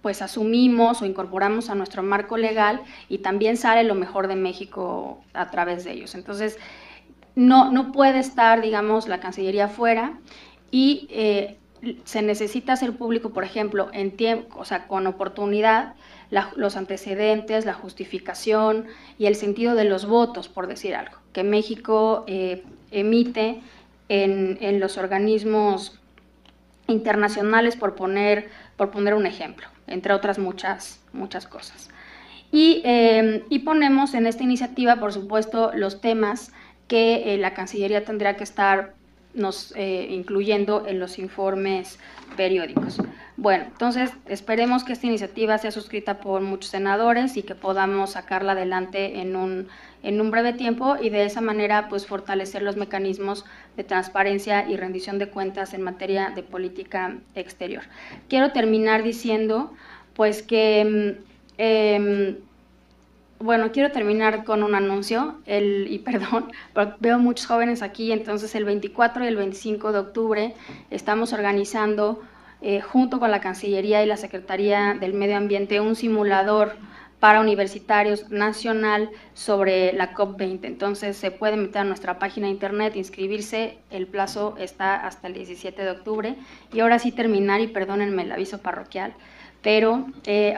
pues asumimos o incorporamos a nuestro marco legal, y también sale lo mejor de México a través de ellos. Entonces, no puede estar, digamos, la Cancillería fuera, y se necesita hacer público, por ejemplo, o sea, con oportunidad, los antecedentes, la justificación y el sentido de los votos, por decir algo, que México emite en los organismos internacionales, por poner un ejemplo, entre otras muchas cosas. Y ponemos en esta iniciativa, por supuesto, los temas que la Cancillería tendría que estar incluyendo en los informes periódicos. Bueno, entonces esperemos que esta iniciativa sea suscrita por muchos senadores y que podamos sacarla adelante en un breve tiempo, y de esa manera pues fortalecer los mecanismos de transparencia y rendición de cuentas en materia de política exterior. Quiero terminar diciendo pues que quiero terminar con un anuncio, perdón, veo muchos jóvenes aquí, entonces el 24 y el 25 de octubre estamos organizando, junto con la Cancillería y la Secretaría del Medio Ambiente, un simulador para universitarios nacional sobre la COP20. Entonces se puede meter a nuestra página de internet, inscribirse, el plazo está hasta el 17 de octubre. Y ahora sí terminar, y perdónenme el aviso parroquial, pero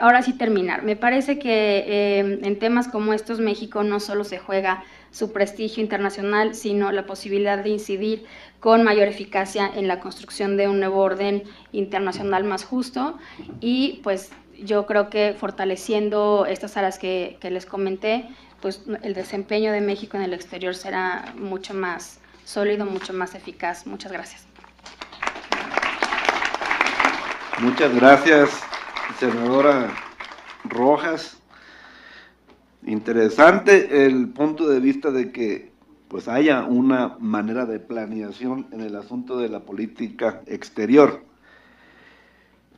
ahora sí terminar. Me parece que en temas como estos México no solo se juega su prestigio internacional, sino la posibilidad de incidir con mayor eficacia en la construcción de un nuevo orden internacional más justo, y pues yo creo que fortaleciendo estas áreas que les comenté, pues el desempeño de México en el exterior será mucho más sólido, mucho más eficaz. Muchas gracias. Muchas gracias, senadora Rojas. Interesante el punto de vista de que pues haya una manera de planeación en el asunto de la política exterior,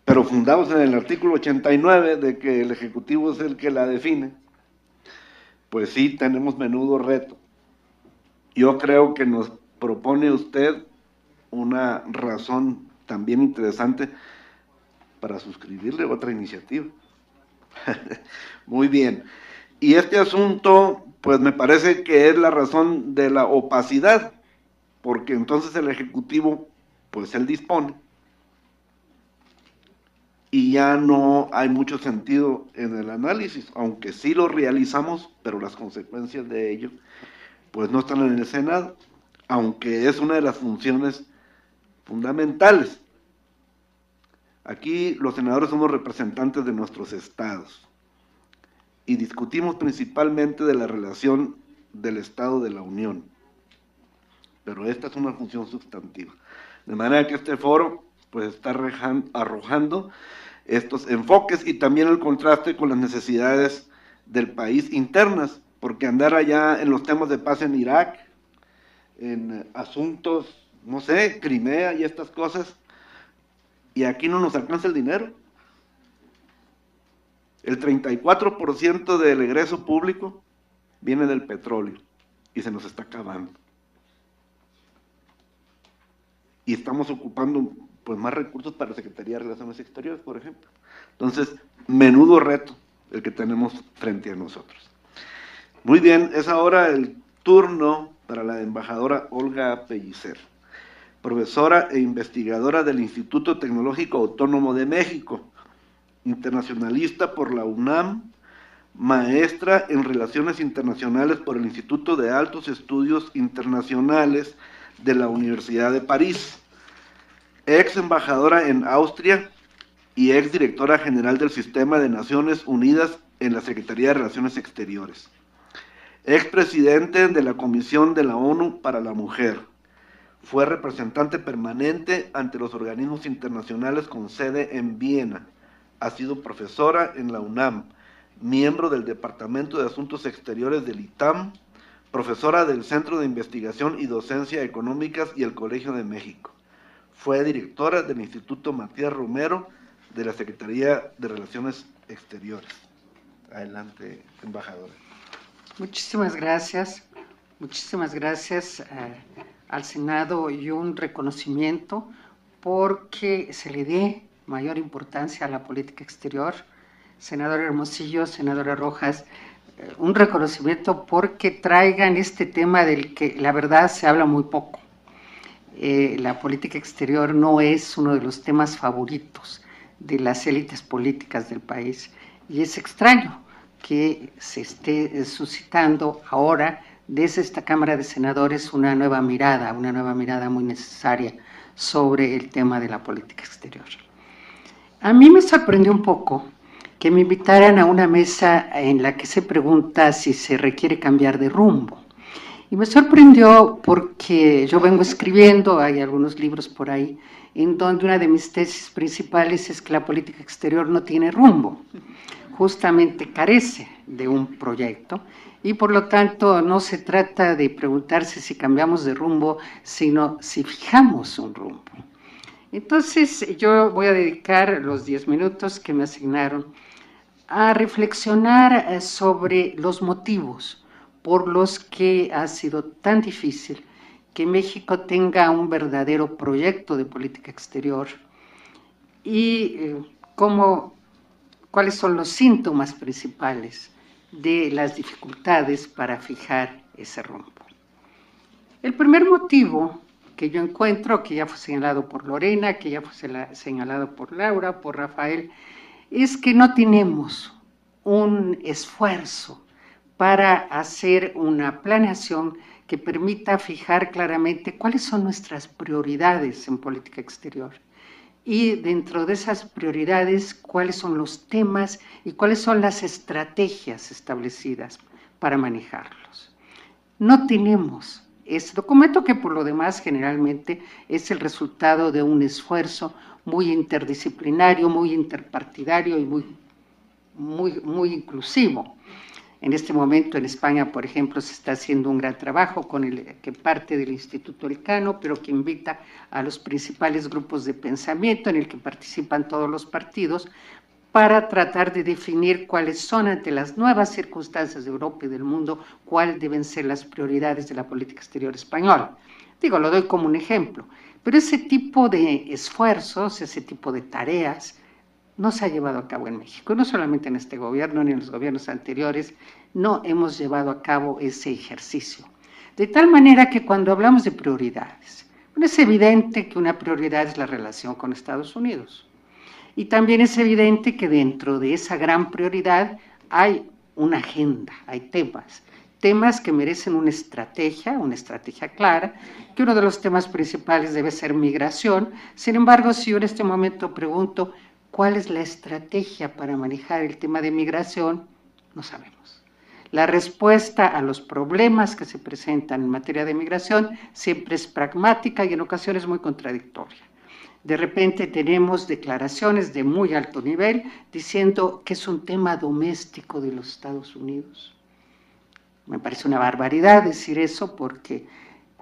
pero fundados en el artículo 89 de que el Ejecutivo es el que la define, pues sí, tenemos menudo reto. Yo creo que nos propone usted una razón también interesante para suscribirle otra iniciativa. Muy bien. Y este asunto, pues me parece que es la razón de la opacidad, porque entonces el Ejecutivo, pues él dispone, y ya no hay mucho sentido en el análisis, aunque sí lo realizamos, pero las consecuencias de ello, pues no están en el Senado, aunque es una de las funciones fundamentales. Aquí los senadores somos representantes de nuestros estados y discutimos principalmente de la relación del Estado de la Unión, pero esta es una función sustantiva. De manera que este foro pues está arrojando estos enfoques y también el contraste con las necesidades del país internas, porque andar allá en los temas de paz en Irak, en asuntos, no sé, Crimea y estas cosas, y aquí no nos alcanza el dinero. El 34% del egreso público viene del petróleo y se nos está acabando. Y estamos ocupando pues más recursos para la Secretaría de Relaciones Exteriores, por ejemplo. Entonces, menudo reto el que tenemos frente a nosotros. Muy bien, es ahora el turno para la embajadora Olga Pellicer, profesora e investigadora del Instituto Tecnológico Autónomo de México, internacionalista por la UNAM, maestra en Relaciones Internacionales por el Instituto de Altos Estudios Internacionales de la Universidad de París, ex embajadora en Austria y ex directora general del Sistema de Naciones Unidas en la Secretaría de Relaciones Exteriores, ex presidente de la Comisión de la ONU para la Mujer, fue representante permanente ante los organismos internacionales con sede en Viena, ha sido profesora en la UNAM, miembro del Departamento de Asuntos Exteriores del ITAM, profesora del Centro de Investigación y Docencia Económicas y el Colegio de México. Fue directora del Instituto Matías Romero de la Secretaría de Relaciones Exteriores. Adelante, embajadora. Muchísimas gracias al Senado y un reconocimiento porque se le dé mayor importancia a la política exterior. Senador Hermosillo, senadora Rojas, un reconocimiento porque traigan este tema del que la verdad se habla muy poco. La política exterior no es uno de los temas favoritos de las élites políticas del país y es extraño que se esté suscitando ahora desde esta Cámara de Senadores una nueva mirada muy necesaria sobre el tema de la política exterior. A mí me sorprendió un poco que me invitaran a una mesa en la que se pregunta si se requiere cambiar de rumbo. Y me sorprendió porque yo vengo escribiendo, hay algunos libros por ahí, en donde una de mis tesis principales es que la política exterior no tiene rumbo, justamente carece de un proyecto, y por lo tanto no se trata de preguntarse si cambiamos de rumbo, sino si fijamos un rumbo. Entonces yo voy a dedicar los 10 minutos que me asignaron a reflexionar sobre los motivos por los que ha sido tan difícil que México tenga un verdadero proyecto de política exterior y cuáles son los síntomas principales de las dificultades para fijar ese rumbo. El primer motivo que yo encuentro, que ya fue señalado por Lorena, que ya fue señalado por Laura, por Rafael, es que no tenemos un esfuerzo para hacer una planeación que permita fijar claramente cuáles son nuestras prioridades en política exterior y dentro de esas prioridades cuáles son los temas y cuáles son las estrategias establecidas para manejarlos. No tenemos ese documento que por lo demás generalmente es el resultado de un esfuerzo muy interdisciplinario, muy interpartidario y muy inclusivo. En este momento en España, por ejemplo, se está haciendo un gran trabajo que parte del Instituto Elcano, pero que invita a los principales grupos de pensamiento en el que participan todos los partidos para tratar de definir cuáles son, ante las nuevas circunstancias de Europa y del mundo, cuáles deben ser las prioridades de la política exterior española. Digo, lo doy como un ejemplo, pero ese tipo de esfuerzos, ese tipo de tareas, no se ha llevado a cabo en México, no solamente en este gobierno ni en los gobiernos anteriores, no hemos llevado a cabo ese ejercicio. De tal manera que cuando hablamos de prioridades, bueno, es evidente que una prioridad es la relación con Estados Unidos. Y también es evidente que dentro de esa gran prioridad hay una agenda, hay temas que merecen una estrategia clara, que uno de los temas principales debe ser migración. Sin embargo, si yo en este momento pregunto cuál es la estrategia para manejar el tema de migración, no sabemos. La respuesta a los problemas que se presentan en materia de migración siempre es pragmática y en ocasiones muy contradictoria. De repente tenemos declaraciones de muy alto nivel diciendo que es un tema doméstico de los Estados Unidos. Me parece una barbaridad decir eso porque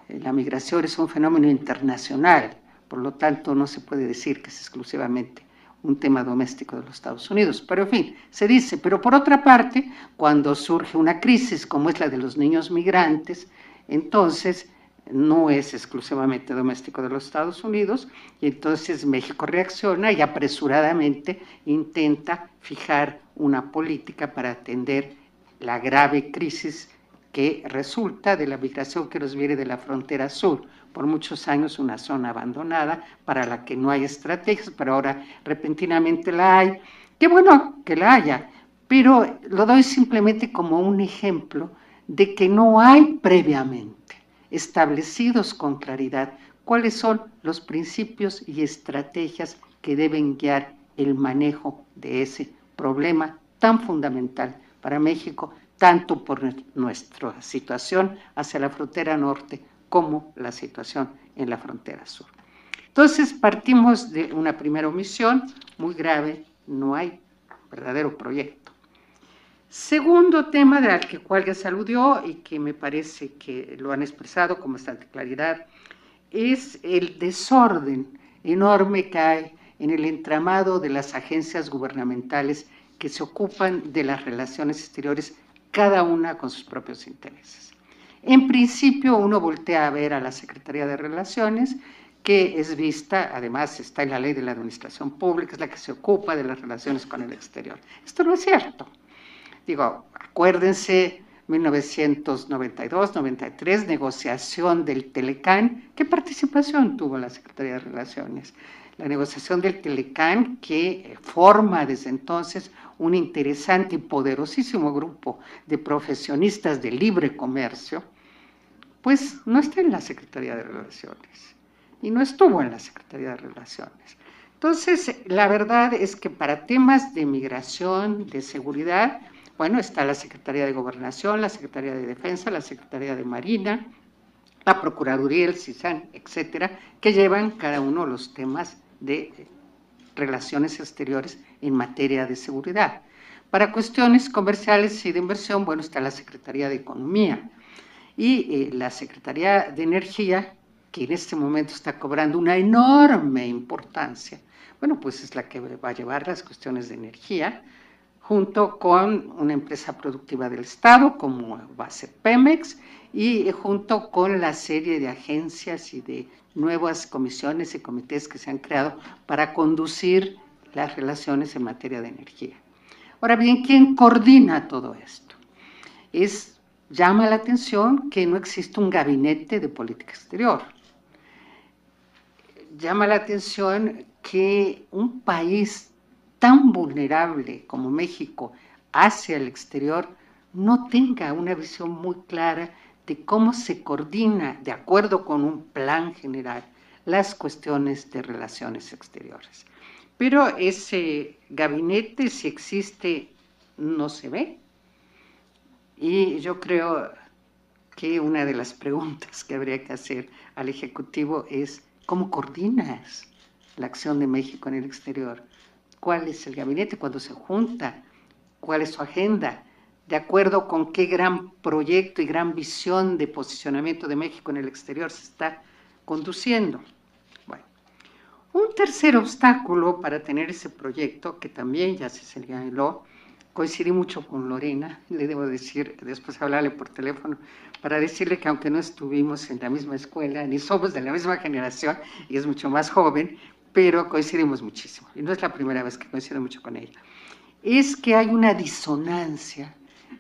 la migración es un fenómeno internacional, por lo tanto no se puede decir que es exclusivamente un tema doméstico de los Estados Unidos, pero en fin, se dice. Pero por otra parte, cuando surge una crisis como es la de los niños migrantes, entonces no es exclusivamente doméstico de los Estados Unidos, y entonces México reacciona y apresuradamente intenta fijar una política para atender la grave crisis que resulta de la migración que nos viene de la frontera sur. Por muchos años una zona abandonada para la que no hay estrategias, pero ahora repentinamente la hay. Qué bueno que la haya, pero lo doy simplemente como un ejemplo de que no hay previamente establecidos con claridad cuáles son los principios y estrategias que deben guiar el manejo de ese problema tan fundamental para México, tanto por nuestra situación hacia la frontera norte como la situación en la frontera sur. Entonces partimos de una primera omisión muy grave, no hay verdadero proyecto. Segundo tema al cual ya se aludió y que me parece que lo han expresado con bastante claridad, es el desorden enorme que hay en el entramado de las agencias gubernamentales que se ocupan de las relaciones exteriores, cada una con sus propios intereses. En principio, uno voltea a ver a la Secretaría de Relaciones, que es vista, además está en la Ley de la Administración Pública, es la que se ocupa de las relaciones con el exterior. Esto no es cierto. Digo, acuérdense, 1992-93, negociación del Telecán. ¿Qué participación tuvo la Secretaría de Relaciones? La negociación del Telecán, que forma desde entonces un interesante y poderosísimo grupo de profesionistas de libre comercio, pues no está en la Secretaría de Relaciones y no estuvo en la Secretaría de Relaciones. Entonces, la verdad es que para temas de migración, de seguridad, bueno, está la Secretaría de Gobernación, la Secretaría de Defensa, la Secretaría de Marina, la Procuraduría, el CISAN, etcétera, que llevan cada uno los temas de relaciones exteriores en materia de seguridad. Para cuestiones comerciales y de inversión, bueno, está la Secretaría de Economía y la Secretaría de Energía, que en este momento está cobrando una enorme importancia. Bueno, pues es la que va a llevar las cuestiones de energía, junto con una empresa productiva del Estado, como va a ser Pemex, y junto con la serie de agencias y de nuevas comisiones y comités que se han creado para conducir las relaciones en materia de energía. Ahora bien, ¿quién coordina todo esto? Llama la atención que no existe un gabinete de política exterior. Llama la atención que un país tan vulnerable como México hacia el exterior no tenga una visión muy clara de cómo se coordina, de acuerdo con un plan general, las cuestiones de relaciones exteriores. Pero ese gabinete, si existe, no se ve. Y yo creo que una de las preguntas que habría que hacer al Ejecutivo es ¿cómo coordinas la acción de México en el exterior? ¿Cuál es el gabinete cuando se junta? ¿Cuál es su agenda? ¿De acuerdo con qué gran proyecto y gran visión de posicionamiento de México en el exterior se está conduciendo? Bueno, Un tercer obstáculo para tener ese proyecto, que también ya se señaló, coincidí mucho con Lorena, le debo decir, después hablarle por teléfono, para decirle que aunque no estuvimos en la misma escuela, ni somos de la misma generación, y es mucho más joven, pero coincidimos muchísimo, y no es la primera vez que coincido mucho con ella, es que hay una disonancia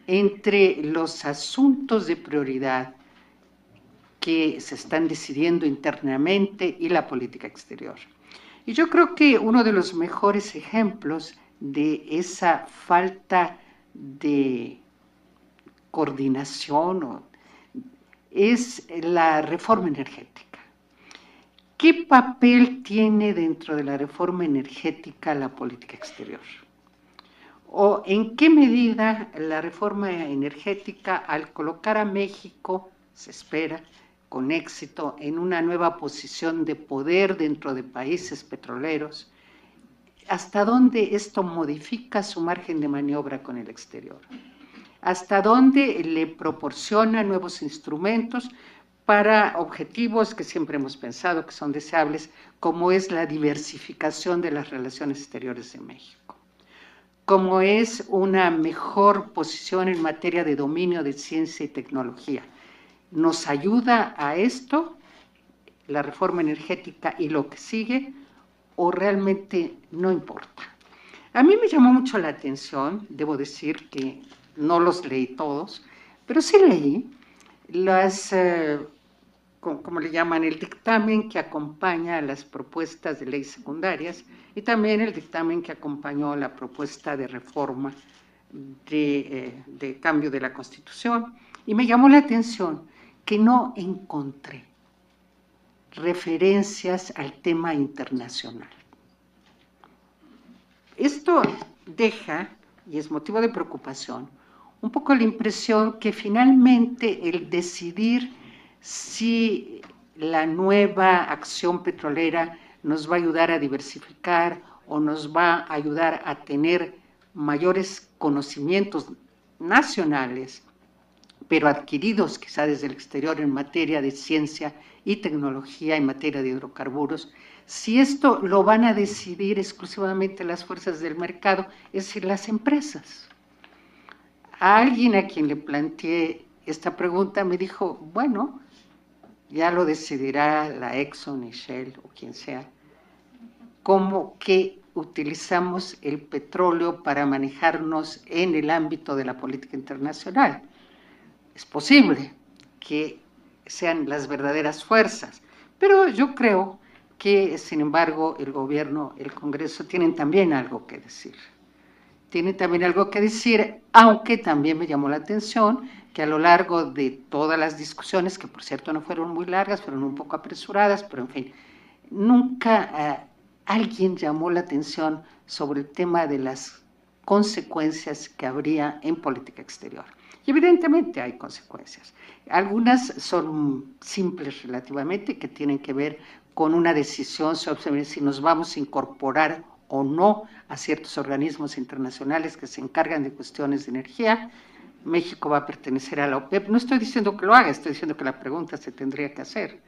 entre los asuntos de prioridad que se están decidiendo internamente y la política exterior. Y yo creo que uno de los mejores ejemplos de esa falta de coordinación es la reforma energética. ¿Qué papel tiene dentro de la reforma energética la política exterior? ¿O en qué medida la reforma energética, al colocar a México, se espera, con éxito, en una nueva posición de poder dentro de países petroleros, hasta dónde esto modifica su margen de maniobra con el exterior? ¿Hasta dónde le proporciona nuevos instrumentos para objetivos que siempre hemos pensado que son deseables, como es la diversificación de las relaciones exteriores de México? Como es una mejor posición en materia de dominio de ciencia y tecnología. ¿Nos ayuda a esto la reforma energética y lo que sigue, o realmente no importa? A mí me llamó mucho la atención, debo decir que no los leí todos, pero sí leí las, como le llaman, el dictamen que acompaña a las propuestas de ley secundarias y también el dictamen que acompañó la propuesta de reforma de cambio de la Constitución. Y me llamó la atención que no encontré referencias al tema internacional. Esto deja, y es motivo de preocupación, un poco la impresión que finalmente el decidir si la nueva acción petrolera nos va a ayudar a diversificar o nos va a ayudar a tener mayores conocimientos nacionales, pero adquiridos quizá desde el exterior en materia de ciencia y tecnología, en materia de hidrocarburos, si esto lo van a decidir exclusivamente las fuerzas del mercado, es decir, las empresas. A alguien a quien le planteé esta pregunta me dijo, bueno, ya lo decidirá la Exxon y Shell o quien sea, cómo que utilizamos el petróleo para manejarnos en el ámbito de la política internacional. Es posible que sean las verdaderas fuerzas, pero yo creo que, sin embargo, el gobierno, el Congreso tienen también algo que decir. Tienen también algo que decir, aunque también me llamó la atención que a lo largo de todas las discusiones, que por cierto no fueron muy largas, fueron un poco apresuradas, pero en fin, nunca alguien llamó la atención sobre el tema de las consecuencias que habría en política exterior. Y evidentemente hay consecuencias. Algunas son simples relativamente, que tienen que ver con una decisión sobre si nos vamos a incorporar o no a ciertos organismos internacionales que se encargan de cuestiones de energía. México va a pertenecer a la OPEP. No estoy diciendo que lo haga, estoy diciendo que la pregunta se tendría que hacer.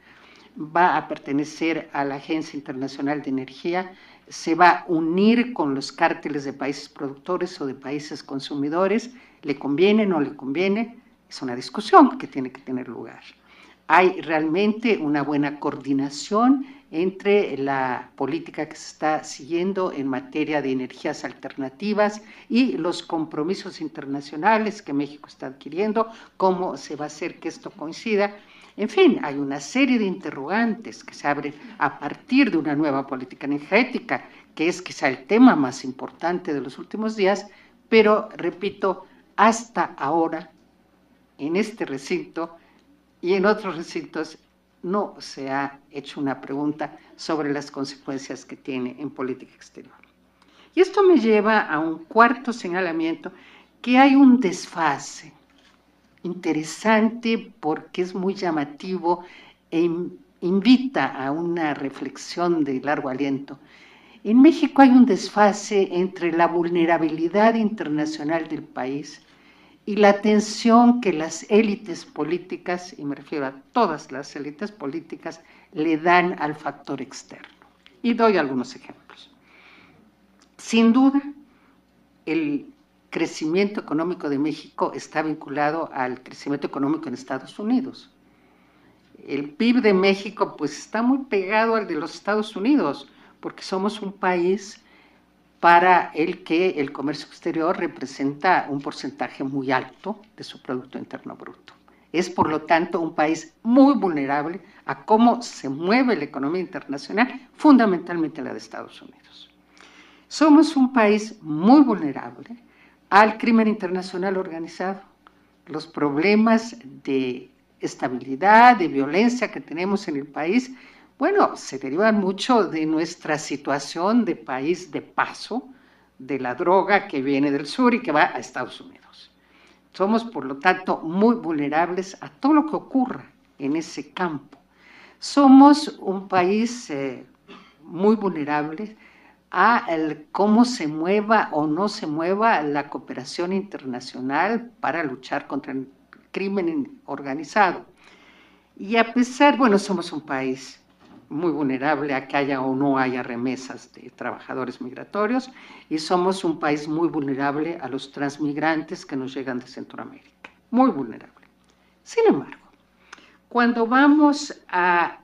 Va a pertenecer a la Agencia Internacional de Energía, se va a unir con los cárteles de países productores o de países consumidores, ¿le conviene, no le conviene? Es una discusión que tiene que tener lugar. Hay realmente una buena coordinación entre la política que se está siguiendo en materia de energías alternativas y los compromisos internacionales que México está adquiriendo, cómo se va a hacer que esto coincida. En fin, hay una serie de interrogantes que se abren a partir de una nueva política energética, que es quizá el tema más importante de los últimos días, pero, repito, hasta ahora, en este recinto y en otros recintos, no se ha hecho una pregunta sobre las consecuencias que tiene en política exterior. Y esto me lleva a un cuarto señalamiento, que hay un desfase interesante porque es muy llamativo e invita a una reflexión de largo aliento. En México hay un desfase entre la vulnerabilidad internacional del país y la atención que las élites políticas, y me refiero a todas las élites políticas, le dan al factor externo. Y doy algunos ejemplos. Sin duda, el crecimiento económico de México está vinculado al crecimiento económico en Estados Unidos. El PIB de México pues está muy pegado al de los Estados Unidos, porque somos un país para el que el comercio exterior representa un porcentaje muy alto de su Producto Interno Bruto. Es, por lo tanto, un país muy vulnerable a cómo se mueve la economía internacional, fundamentalmente la de Estados Unidos. Somos un país muy vulnerable al crimen internacional organizado. Los problemas de estabilidad, de violencia que tenemos en el país, bueno, se derivan mucho de nuestra situación de país de paso, de la droga que viene del sur y que va a Estados Unidos. Somos, por lo tanto, muy vulnerables a todo lo que ocurra en ese campo. Somos un país muy vulnerable a cómo se mueva o no se mueva la cooperación internacional para luchar contra el crimen organizado. Y a pesar, bueno, somos un país muy vulnerable a que haya o no haya remesas de trabajadores migratorios, y somos un país muy vulnerable a los transmigrantes que nos llegan de Centroamérica, muy vulnerable. Sin embargo, cuando vamos a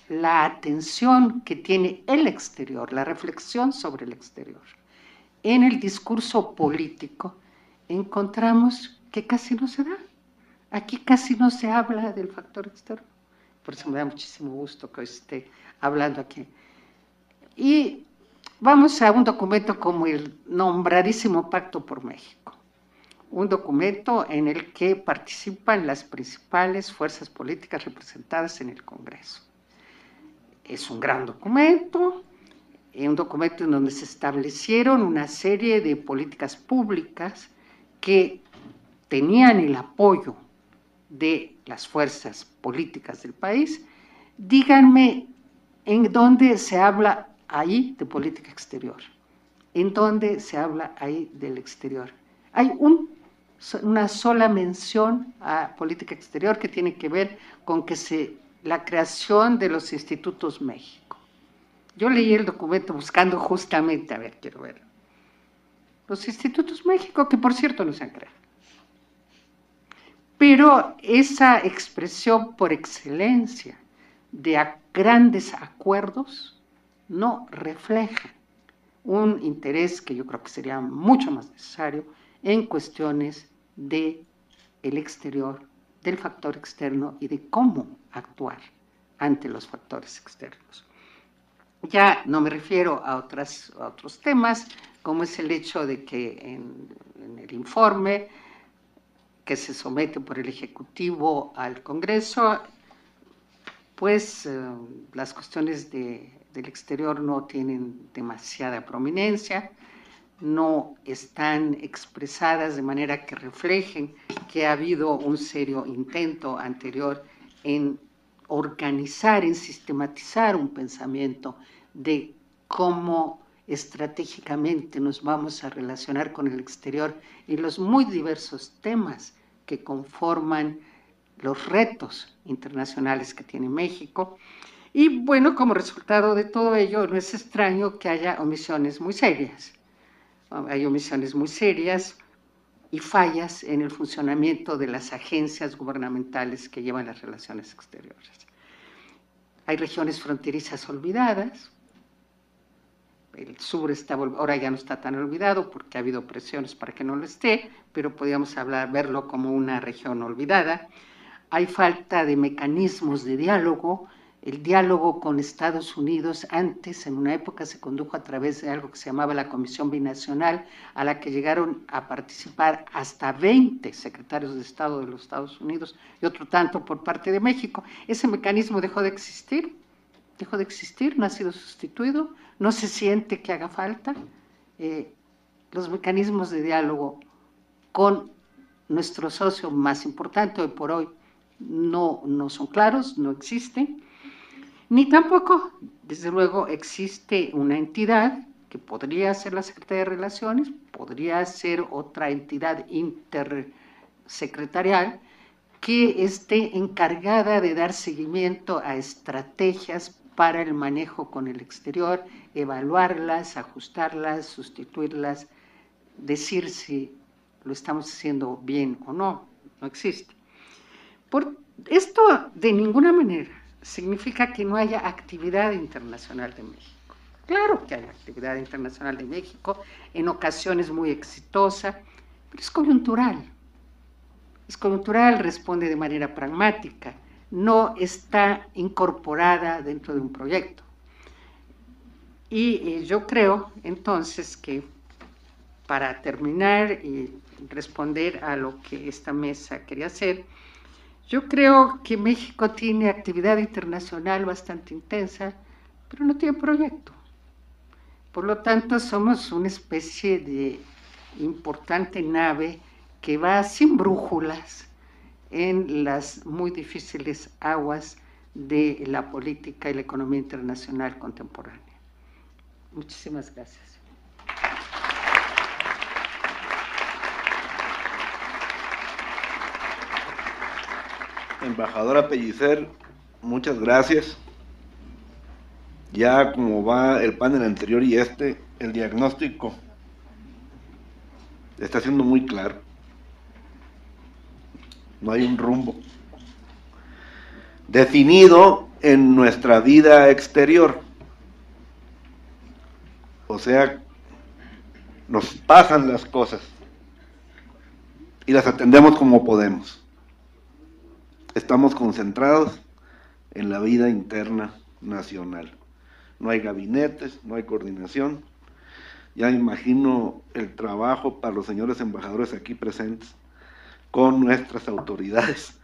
la atención que tiene el exterior, la reflexión sobre el exterior, en el discurso político, encontramos que casi no se da. Aquí casi no se habla del factor externo. Por eso me da muchísimo gusto que hoy esté hablando aquí. Y vamos a un documento como el nombradísimo Pacto por México, un documento en el que participan las principales fuerzas políticas representadas en el Congreso. Es un gran documento, un documento en donde se establecieron una serie de políticas públicas que tenían el apoyo de las fuerzas políticas del país. Díganme en dónde se habla ahí de política exterior, en dónde se habla ahí del exterior. Hay una sola mención a política exterior que tiene que ver con la creación de los Institutos México. Yo leí el documento buscando justamente, quiero ver, los Institutos México, que por cierto no se han creado. Pero esa expresión por excelencia de grandes acuerdos no refleja un interés que yo creo que sería mucho más necesario en cuestiones del exterior, del factor externo y de cómo actuar ante los factores externos. Ya no me refiero a otros temas, como es el hecho de que en el informe que se somete por el Ejecutivo al Congreso, pues las cuestiones del exterior no tienen demasiada prominencia, no están expresadas de manera que reflejen que ha habido un serio intento anterior en organizar, en sistematizar un pensamiento de cómo estratégicamente nos vamos a relacionar con el exterior y los muy diversos temas que conforman los retos internacionales que tiene México. Y bueno, como resultado de todo ello, no es extraño que haya omisiones muy serias. Hay omisiones muy serias y fallas en el funcionamiento de las agencias gubernamentales que llevan las relaciones exteriores. Hay regiones fronterizas olvidadas. El sur ahora ya no está tan olvidado porque ha habido presiones para que no lo esté, pero podríamos verlo como una región olvidada. Hay falta de mecanismos de diálogo. El diálogo con Estados Unidos antes, en una época, se condujo a través de algo que se llamaba la Comisión Binacional, a la que llegaron a participar hasta 20 secretarios de Estado de los Estados Unidos y otro tanto por parte de México. Ese mecanismo dejó de existir, no ha sido sustituido, no se siente que haga falta. Los mecanismos de diálogo con nuestro socio más importante hoy por hoy no son claros, no existen. Ni tampoco, desde luego, existe una entidad que podría ser la Secretaría de Relaciones, podría ser otra entidad intersecretarial que esté encargada de dar seguimiento a estrategias para el manejo con el exterior, evaluarlas, ajustarlas, sustituirlas, decir si lo estamos haciendo bien o no, no existe. Esto de ninguna manera significa que no haya actividad internacional de México. Claro que hay actividad internacional de México, en ocasiones muy exitosa, pero es coyuntural. Es coyuntural, responde de manera pragmática, no está incorporada dentro de un proyecto. Y yo creo, entonces, que para terminar y responder a lo que esta mesa quería hacer, yo creo que México tiene actividad internacional bastante intensa, pero no tiene proyecto. Por lo tanto, somos una especie de importante nave que va sin brújulas en las muy difíciles aguas de la política y la economía internacional contemporánea. Muchísimas gracias. Embajadora Pellicer, muchas gracias. Ya como va el panel anterior y el diagnóstico está siendo muy claro. No hay un rumbo definido en nuestra vida exterior. O sea, nos pasan las cosas y las atendemos como podemos. Estamos concentrados en la vida interna nacional. No hay gabinetes, no hay coordinación. Ya imagino el trabajo para los señores embajadores aquí presentes con nuestras autoridades.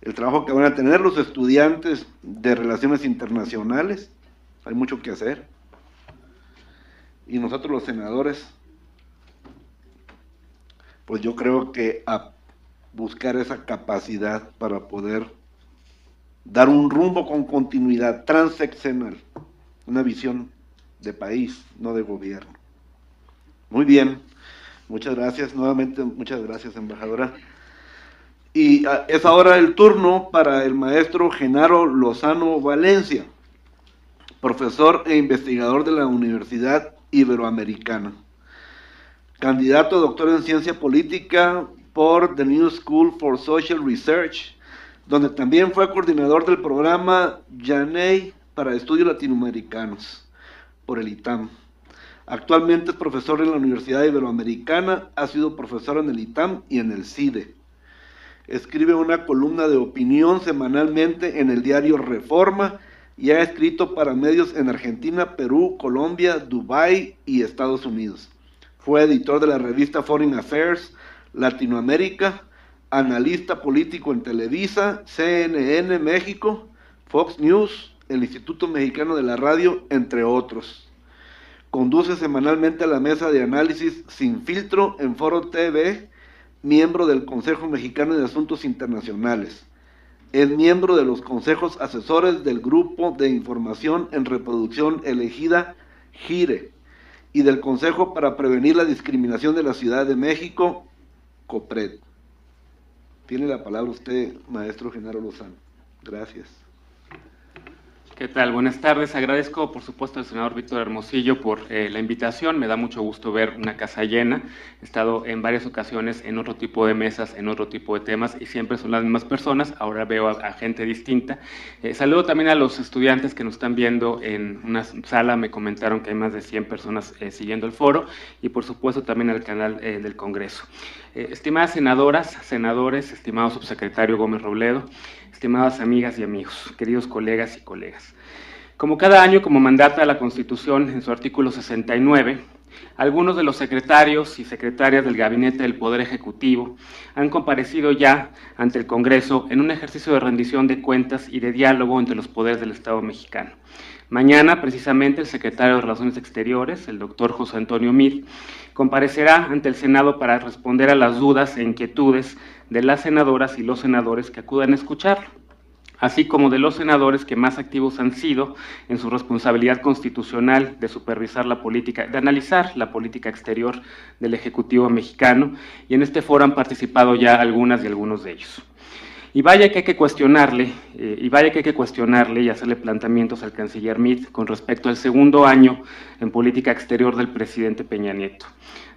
El trabajo que van a tener los estudiantes de Relaciones Internacionales, hay mucho que hacer. Y nosotros los senadores, pues yo creo que a buscar esa capacidad para poder dar un rumbo con continuidad transeccional, una visión de país, no de gobierno. Muy bien, muchas gracias, nuevamente muchas gracias, embajadora. Y es ahora el turno para el maestro Genaro Lozano Valencia, profesor e investigador de la Universidad Iberoamericana, candidato a doctor en ciencia política por The New School for Social Research, donde también fue coordinador del programa Yaney para Estudios Latinoamericanos por el ITAM. Actualmente es profesor en la Universidad Iberoamericana, ha sido profesor en el ITAM y en el CIDE. Escribe una columna de opinión semanalmente en el diario Reforma y ha escrito para medios en Argentina, Perú, Colombia, Dubái y Estados Unidos. Fue editor de la revista Foreign Affairs Latinoamérica, analista político en Televisa, CNN México, Fox News, el Instituto Mexicano de la Radio, entre otros. Conduce semanalmente a la mesa de análisis Sin Filtro en Foro TV, miembro del Consejo Mexicano de Asuntos Internacionales. Es miembro de los consejos asesores del Grupo de Información en Reproducción Elegida, GIRE, y del Consejo para Prevenir la Discriminación de la Ciudad de México, COPRED. Tiene la palabra usted, maestro Genaro Lozano. Gracias. ¿Qué tal? Buenas tardes. Agradezco, por supuesto, al senador Víctor Hermosillo por la invitación. Me da mucho gusto ver una casa llena. He estado en varias ocasiones en otro tipo de mesas, en otro tipo de temas, y siempre son las mismas personas. Ahora veo a gente distinta. Saludo también a los estudiantes que nos están viendo en una sala. Me comentaron que hay más de 100 personas siguiendo el foro, y por supuesto también al canal del Congreso. Estimadas senadoras, senadores, estimado subsecretario Gómez Robledo, estimadas amigas y amigos, queridos colegas y colegas. Como cada año, como mandata la Constitución en su artículo 69, algunos de los secretarios y secretarias del Gabinete del Poder Ejecutivo han comparecido ya ante el Congreso en un ejercicio de rendición de cuentas y de diálogo entre los poderes del Estado mexicano. Mañana, precisamente, el secretario de Relaciones Exteriores, el doctor José Antonio Meade, comparecerá ante el Senado para responder a las dudas e inquietudes de las senadoras y los senadores que acudan a escucharlo, así como de los senadores que más activos han sido en su responsabilidad constitucional de supervisar la política, de analizar la política exterior del Ejecutivo mexicano, y en este foro han participado ya algunas y algunos de ellos. Y vaya que hay que cuestionarle, y hacerle planteamientos al canciller Meade con respecto al segundo año en política exterior del presidente Peña Nieto.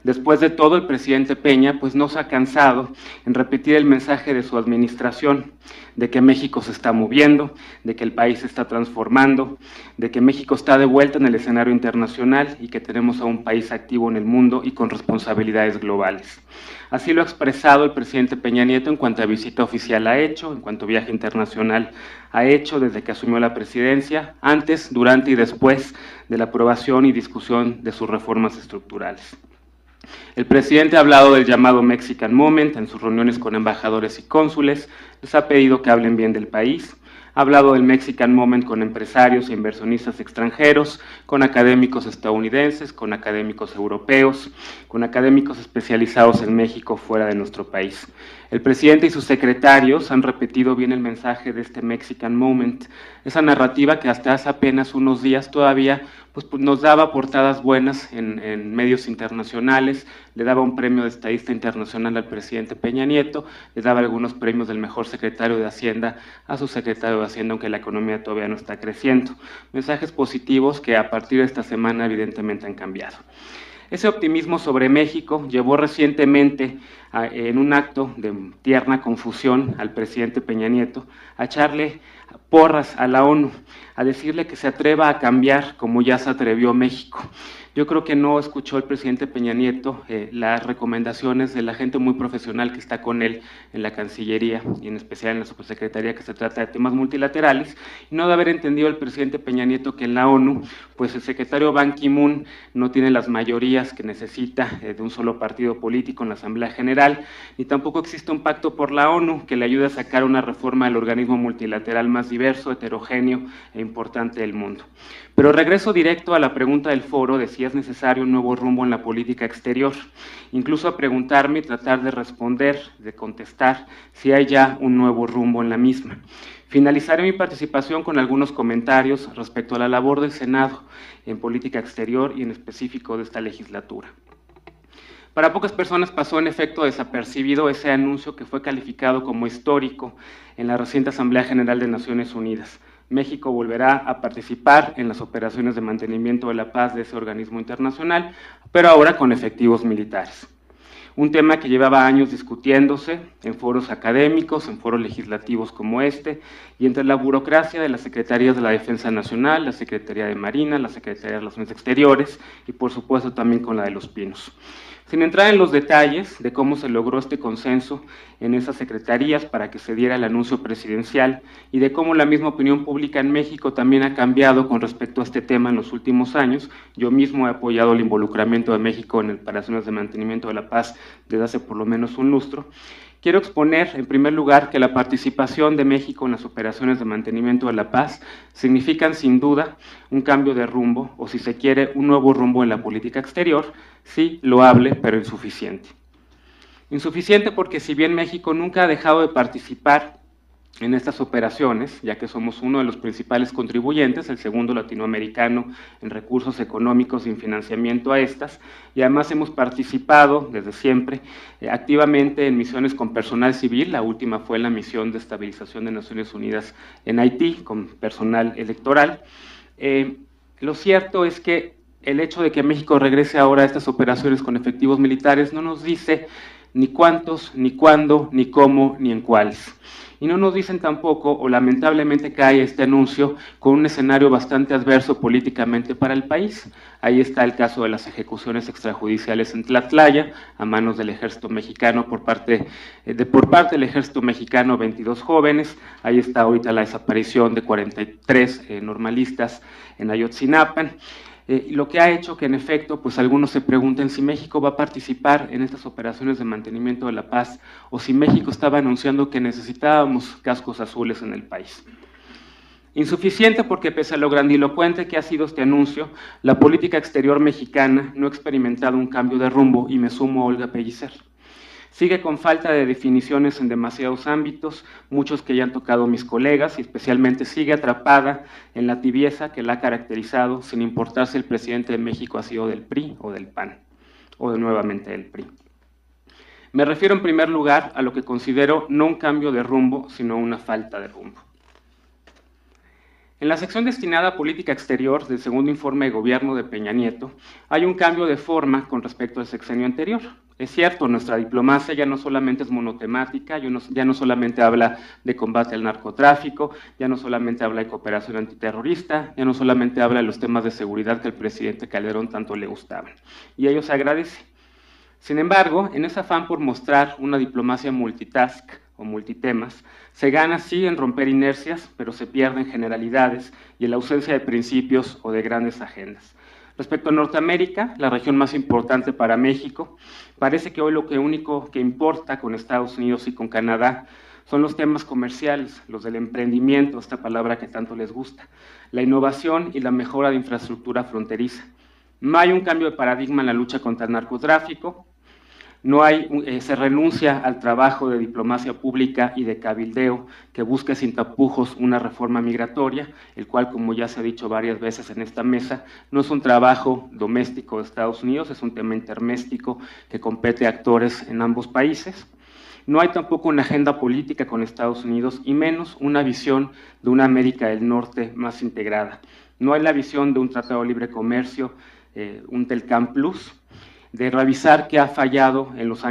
Después de todo, el presidente Peña pues no se ha cansado en repetir el mensaje de su administración, de que México se está moviendo, de que el país se está transformando, de que México está de vuelta en el escenario internacional y que tenemos a un país activo en el mundo y con responsabilidades globales. Así lo ha expresado el presidente Peña Nieto en cuanto a visita oficial ha hecho, en cuanto a viaje internacional ha hecho desde que asumió la presidencia, antes, durante y después de la aprobación y discusión de sus reformas estructurales. El presidente ha hablado del llamado Mexican Moment en sus reuniones con embajadores y cónsules, les ha pedido que hablen bien del país, ha hablado del Mexican Moment con empresarios e inversionistas extranjeros, con académicos estadounidenses, con académicos europeos, con académicos especializados en México fuera de nuestro país. El presidente y sus secretarios han repetido bien el mensaje de este Mexican Moment, esa narrativa que hasta hace apenas unos días todavía pues nos daba portadas buenas en medios internacionales, le daba un premio de estadista internacional al presidente Peña Nieto, le daba algunos premios del mejor secretario de Hacienda a su secretario de Hacienda, aunque la economía todavía no está creciendo. Mensajes positivos que a partir de esta semana evidentemente han cambiado. Ese optimismo sobre México llevó recientemente en un acto de tierna confusión al presidente Peña Nieto a echarle porras a la ONU, a decirle que se atreva a cambiar como ya se atrevió México. Yo creo que no escuchó el presidente Peña Nieto las recomendaciones de la gente muy profesional que está con él en la Cancillería y en especial en la Subsecretaría que se trata de temas multilaterales, y no de haber entendido el presidente Peña Nieto que en la ONU, pues el secretario Ban Ki-moon no tiene las mayorías que necesita de un solo partido político en la Asamblea General, ni tampoco existe un pacto por la ONU que le ayude a sacar una reforma del organismo multilateral más diverso, heterogéneo e importante del mundo. Pero regreso directo a la pregunta del foro de si es necesario un nuevo rumbo en la política exterior, incluso a preguntarme y tratar de responder, de contestar si hay ya un nuevo rumbo en la misma. Finalizaré mi participación con algunos comentarios respecto a la labor del Senado en política exterior y en específico de esta legislatura. Para pocas personas pasó en efecto desapercibido ese anuncio que fue calificado como histórico en la reciente Asamblea General de Naciones Unidas. México volverá a participar en las operaciones de mantenimiento de la paz de ese organismo internacional, pero ahora con efectivos militares. Un tema que llevaba años discutiéndose en foros académicos, en foros legislativos como este, y entre la burocracia de las Secretarías de la Defensa Nacional, la Secretaría de Marina, la Secretaría de Relaciones Exteriores y por supuesto también con la de Los Pinos. Sin entrar en los detalles de cómo se logró este consenso en esas secretarías para que se diera el anuncio presidencial y de cómo la misma opinión pública en México también ha cambiado con respecto a este tema en los últimos años, yo mismo he apoyado el involucramiento de México en operaciones de mantenimiento de la paz desde hace por lo menos un lustro. Quiero exponer, en primer lugar, que la participación de México en las operaciones de mantenimiento de la paz significan, sin duda, un cambio de rumbo, o si se quiere, un nuevo rumbo en la política exterior, sí, loable, pero insuficiente. Insuficiente porque si bien México nunca ha dejado de participar en estas operaciones, ya que somos uno de los principales contribuyentes, el segundo latinoamericano en recursos económicos y en financiamiento a estas, y además hemos participado desde siempre activamente en misiones con personal civil, la última fue la misión de estabilización de Naciones Unidas en Haití, con personal electoral. Lo cierto es que el hecho de que México regrese ahora a estas operaciones con efectivos militares no nos dice ni cuántos, ni cuándo, ni cómo, ni en cuáles. Y no nos dicen tampoco, o lamentablemente cae este anuncio, con un escenario bastante adverso políticamente para el país. Ahí está el caso de las ejecuciones extrajudiciales en Tlatlaya, a manos del ejército mexicano, por parte del ejército mexicano, 22 jóvenes. Ahí está ahorita la desaparición de 43 normalistas en Ayotzinapan. Lo que ha hecho que en efecto pues algunos se pregunten si México va a participar en estas operaciones de mantenimiento de la paz o si México estaba anunciando que necesitábamos cascos azules en el país. Insuficiente porque pese a lo grandilocuente que ha sido este anuncio, la política exterior mexicana no ha experimentado un cambio de rumbo y me sumo a Olga Pellicer. Sigue con falta de definiciones en demasiados ámbitos, muchos que ya han tocado mis colegas, y especialmente sigue atrapada en la tibieza que la ha caracterizado, sin importar si el presidente de México ha sido del PRI o del PAN, o nuevamente del PRI. Me refiero en primer lugar a lo que considero no un cambio de rumbo, sino una falta de rumbo. En la sección destinada a política exterior del segundo informe de gobierno de Peña Nieto, hay un cambio de forma con respecto al sexenio anterior. Es cierto, nuestra diplomacia ya no solamente es monotemática, ya no solamente habla de combate al narcotráfico, ya no solamente habla de cooperación antiterrorista, ya no solamente habla de los temas de seguridad que al presidente Calderón tanto le gustaban. Y ello se agradece. Sin embargo, en ese afán por mostrar una diplomacia multitask o multitemas, se gana sí en romper inercias, pero se pierden generalidades y en la ausencia de principios o de grandes agendas. Respecto a Norteamérica, la región más importante para México, parece que hoy lo único que importa con Estados Unidos y con Canadá son los temas comerciales, los del emprendimiento, esta palabra que tanto les gusta, la innovación y la mejora de infraestructura fronteriza. No hay un cambio de paradigma en la lucha contra el narcotráfico, se renuncia al trabajo de diplomacia pública y de cabildeo que busque sin tapujos una reforma migratoria, el cual, como ya se ha dicho varias veces en esta mesa, no es un trabajo doméstico de Estados Unidos, es un tema interméstico que compete a actores en ambos países. No hay tampoco una agenda política con Estados Unidos y menos una visión de una América del Norte más integrada. No hay la visión de un tratado de libre comercio, un Telcam Plus, de revisar qué ha fallado en los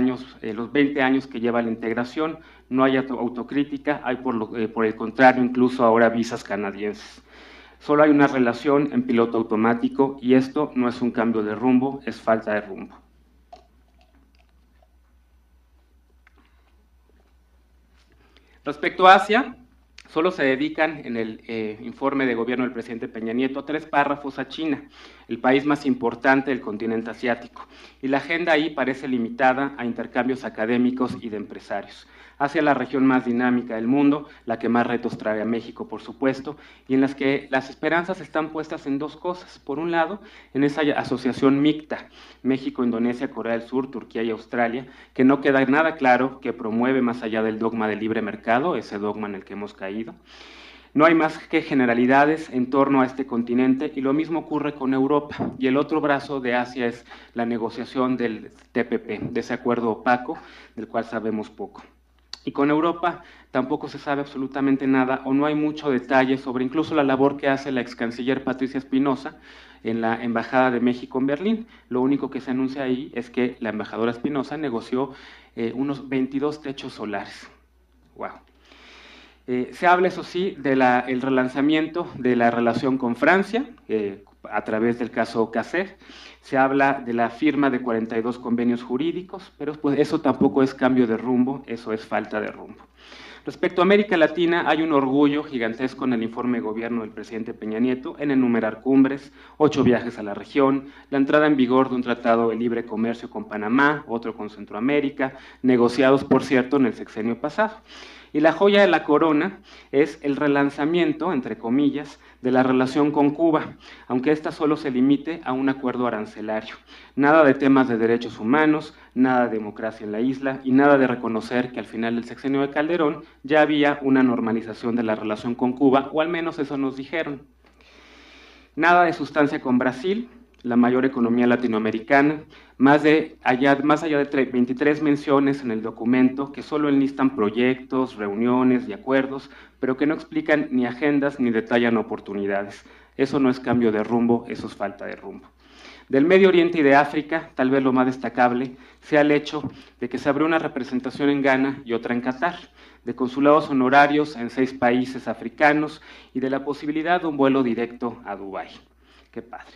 20 años que lleva la integración. No hay autocrítica, hay por el contrario incluso ahora visas canadienses. Solo hay una relación en piloto automático y esto no es un cambio de rumbo, es falta de rumbo. Respecto a Asia, solo se dedican en el informe de gobierno del presidente Peña Nieto 3 párrafos a China, el país más importante del continente asiático, y la agenda ahí parece limitada a intercambios académicos y de empresarios. Hacia la región más dinámica del mundo, la que más retos trae a México, por supuesto, y en las que las esperanzas están puestas en dos cosas. Por un lado, en esa asociación mixta, México, Indonesia, Corea del Sur, Turquía y Australia, que no queda nada claro que promueve más allá del dogma del libre mercado, ese dogma en el que hemos caído. No hay más que generalidades en torno a este continente y lo mismo ocurre con Europa. Y el otro brazo de Asia es la negociación del TPP, de ese acuerdo opaco del cual sabemos poco. Y con Europa tampoco se sabe absolutamente nada o no hay mucho detalle sobre incluso la labor que hace la ex canciller Patricia Espinosa en la Embajada de México en Berlín. Lo único que se anuncia ahí es que la embajadora Espinosa negoció unos 22 techos solares. Wow. Se habla, eso sí, del relanzamiento de la relación con Francia, a través del caso Caser. Se habla de la firma de 42 convenios jurídicos, pero pues eso tampoco es cambio de rumbo, eso es falta de rumbo. Respecto a América Latina, hay un orgullo gigantesco en el informe de gobierno del presidente Peña Nieto en enumerar cumbres, 8 viajes a la región, la entrada en vigor de un tratado de libre comercio con Panamá, otro con Centroamérica, negociados, por cierto, en el sexenio pasado. Y la joya de la corona es el relanzamiento, entre comillas, de la relación con Cuba, aunque esta solo se limite a un acuerdo arancelario. Nada de temas de derechos humanos, nada de democracia en la isla y nada de reconocer que al final del sexenio de Calderón ya había una normalización de la relación con Cuba, o al menos eso nos dijeron. Nada de sustancia con Brasil, la mayor economía latinoamericana, más allá de 23 menciones en el documento que solo enlistan proyectos, reuniones y acuerdos, pero que no explican ni agendas ni detallan oportunidades. Eso no es cambio de rumbo, eso es falta de rumbo. Del Medio Oriente y de África, tal vez lo más destacable sea el hecho de que se abrió una representación en Ghana y otra en Qatar, de consulados honorarios en 6 países africanos y de la posibilidad de un vuelo directo a Dubái. ¡Qué padre!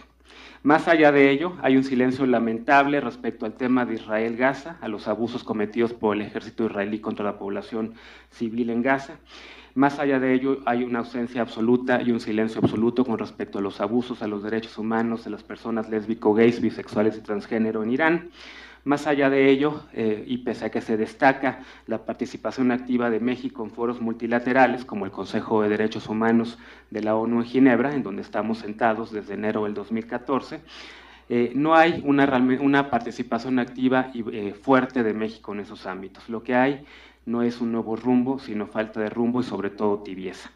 Más allá de ello, hay un silencio lamentable respecto al tema de Israel-Gaza, a los abusos cometidos por el ejército israelí contra la población civil en Gaza. Más allá de ello, hay una ausencia absoluta y un silencio absoluto con respecto a los abusos a los derechos humanos de las personas lésbico, gays, bisexuales y transgénero en Irán. Más allá de ello, y pese a que se destaca la participación activa de México en foros multilaterales, como el Consejo de Derechos Humanos de la ONU en Ginebra, en donde estamos sentados desde enero del 2014, no hay una participación activa y fuerte de México en esos ámbitos. Lo que hay no es un nuevo rumbo, sino falta de rumbo y sobre todo tibieza.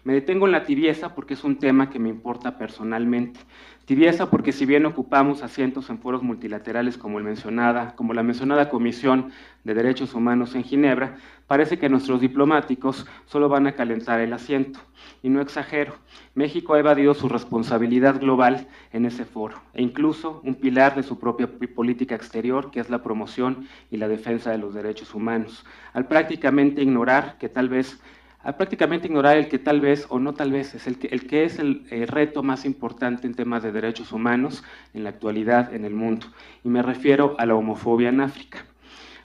Me detengo en la tibieza porque es un tema que me importa personalmente. Tibieza porque si bien ocupamos asientos en foros multilaterales como la mencionada Comisión de Derechos Humanos en Ginebra, parece que nuestros diplomáticos solo van a calentar el asiento. Y no exagero, México ha evadido su responsabilidad global en ese foro, e incluso un pilar de su propia política exterior, que es la promoción y la defensa de los derechos humanos, al prácticamente ignorar el que tal vez o no tal vez es el que es el reto más importante en temas de derechos humanos en la actualidad en el mundo, y me refiero a la homofobia en África.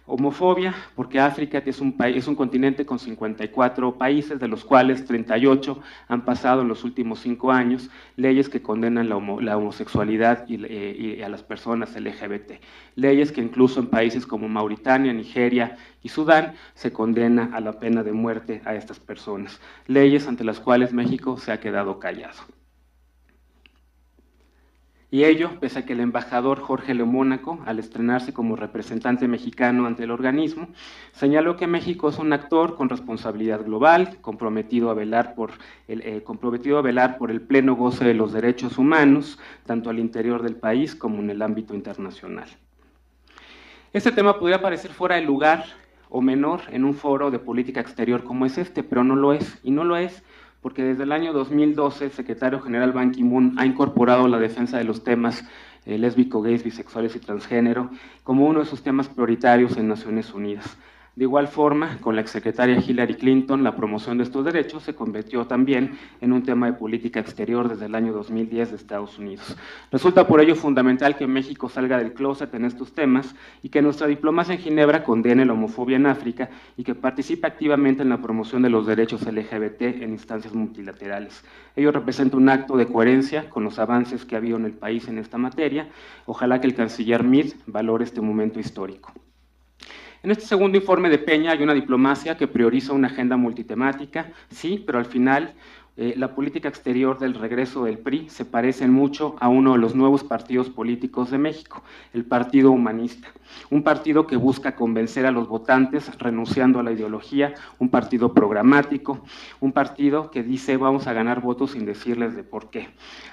Homofobia porque África es un continente con 54 países, de los cuales 38 han pasado en los últimos 5 años leyes que condenan la homosexualidad y a las personas LGBT. Leyes que incluso en países como Mauritania, Nigeria y Sudán se condena a la pena de muerte a estas personas. Leyes ante las cuales México se ha quedado callado. Y ello, pese a que el embajador Jorge León Mónaco, al estrenarse como representante mexicano ante el organismo, señaló que México es un actor con responsabilidad global, comprometido a velar por el pleno goce de los derechos humanos, tanto al interior del país como en el ámbito internacional. Este tema podría parecer fuera de lugar o menor en un foro de política exterior como es este, pero no lo es, y no lo es porque desde el año 2012 el secretario general Ban Ki-moon ha incorporado la defensa de los temas lésbico, gays, bisexuales y transgénero como uno de sus temas prioritarios en Naciones Unidas. De igual forma, con la exsecretaria Hillary Clinton, la promoción de estos derechos se convirtió también en un tema de política exterior desde el año 2010 de Estados Unidos. Resulta por ello fundamental que México salga del closet en estos temas y que nuestra diplomacia en Ginebra condene la homofobia en África y que participe activamente en la promoción de los derechos LGBT en instancias multilaterales. Ello representa un acto de coherencia con los avances que ha habido en el país en esta materia. Ojalá que el canciller Meade valore este momento histórico. En este segundo informe de Peña hay una diplomacia que prioriza una agenda multitemática, sí, pero al final la política exterior del regreso del PRI se parece mucho a uno de los nuevos partidos políticos de México, el Partido Humanista, un partido que busca convencer a los votantes renunciando a la ideología, un partido programático, un partido que dice vamos a ganar votos sin decirles de por qué.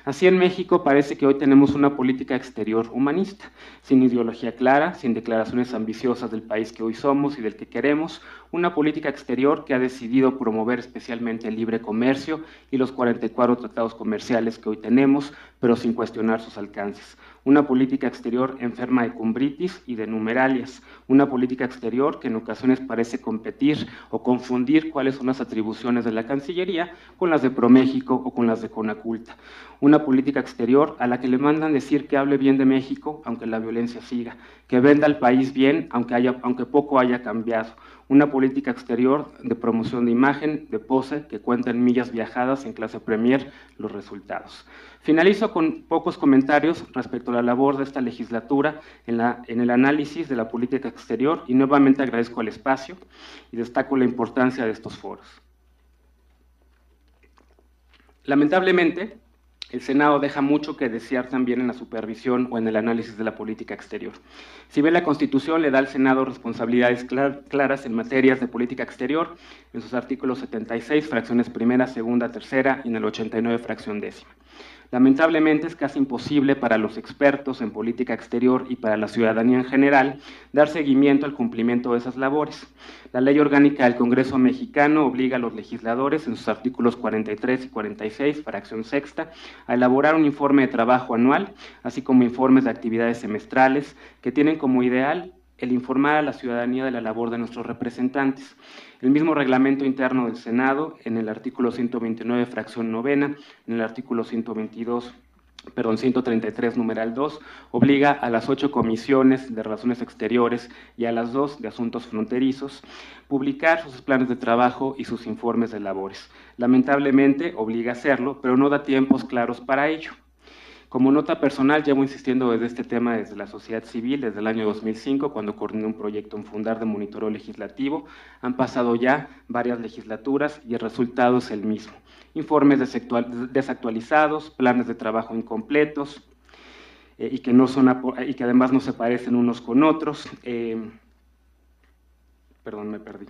Así en México parece que hoy tenemos una política exterior humanista, sin ideología clara, sin declaraciones ambiciosas del país que hoy somos y del que queremos, una política exterior que ha decidido promover especialmente el libre comercio y los 44 tratados comerciales que hoy tenemos, pero sin cuestionar sus alcances. Una política exterior enferma de cumbritis y de numeralias, una política exterior que en ocasiones parece competir o confundir cuáles son las atribuciones de la Cancillería con las de ProMéxico o con las de Conaculta. Una política exterior a la que le mandan decir que hable bien de México aunque la violencia siga, que venda al país bien aunque poco haya cambiado. Una política exterior de promoción de imagen, de pose, que cuenta en millas viajadas en clase premier los resultados. Finalizo con pocos comentarios respecto a la labor de esta legislatura en el análisis de la política exterior y nuevamente agradezco el espacio y destaco la importancia de estos foros. Lamentablemente, el Senado deja mucho que desear también en la supervisión o en el análisis de la política exterior. Si bien la Constitución le da al Senado responsabilidades claras en materias de política exterior, en sus artículos 76, fracciones primera, segunda, tercera y en el 89, fracción décima. Lamentablemente es casi imposible para los expertos en política exterior y para la ciudadanía en general dar seguimiento al cumplimiento de esas labores. La Ley Orgánica del Congreso Mexicano obliga a los legisladores, en sus artículos 43 y 46, fracción sexta, a elaborar un informe de trabajo anual, así como informes de actividades semestrales, que tienen como ideal el informar a la ciudadanía de la labor de nuestros representantes. El mismo reglamento interno del Senado, en el artículo 129, fracción novena, en el artículo 133, numeral 2, obliga a las 8 comisiones de Relaciones Exteriores y a las 2 de Asuntos Fronterizos publicar sus planes de trabajo y sus informes de labores. Lamentablemente obliga a hacerlo, pero no da tiempos claros para ello. Como nota personal, llevo insistiendo desde este tema desde la sociedad civil, desde el año 2005, cuando coordiné un proyecto en Fundar de monitoreo legislativo. Han pasado ya varias legislaturas y el resultado es el mismo. Informes desactualizados, planes de trabajo incompletos y que además no se parecen unos con otros. Perdón, me perdí.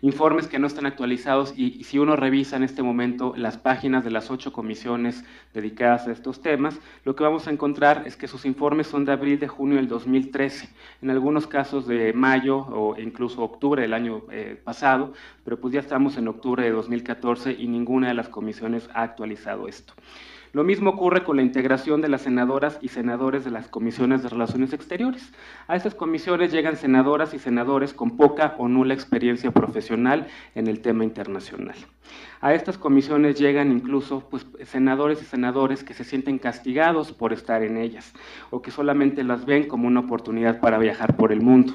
informes que no están actualizados y si uno revisa en este momento las páginas de las 8 comisiones dedicadas a estos temas, lo que vamos a encontrar es que sus informes son de abril, de junio del 2013, en algunos casos de mayo o incluso octubre del año pasado, pero pues ya estamos en octubre de 2014 y ninguna de las comisiones ha actualizado esto. Lo mismo ocurre con la integración de las senadoras y senadores de las comisiones de Relaciones Exteriores. A estas comisiones llegan senadoras y senadores con poca o nula experiencia profesional en el tema internacional. A estas comisiones llegan incluso senadores y senadores que se sienten castigados por estar en ellas o que solamente las ven como una oportunidad para viajar por el mundo.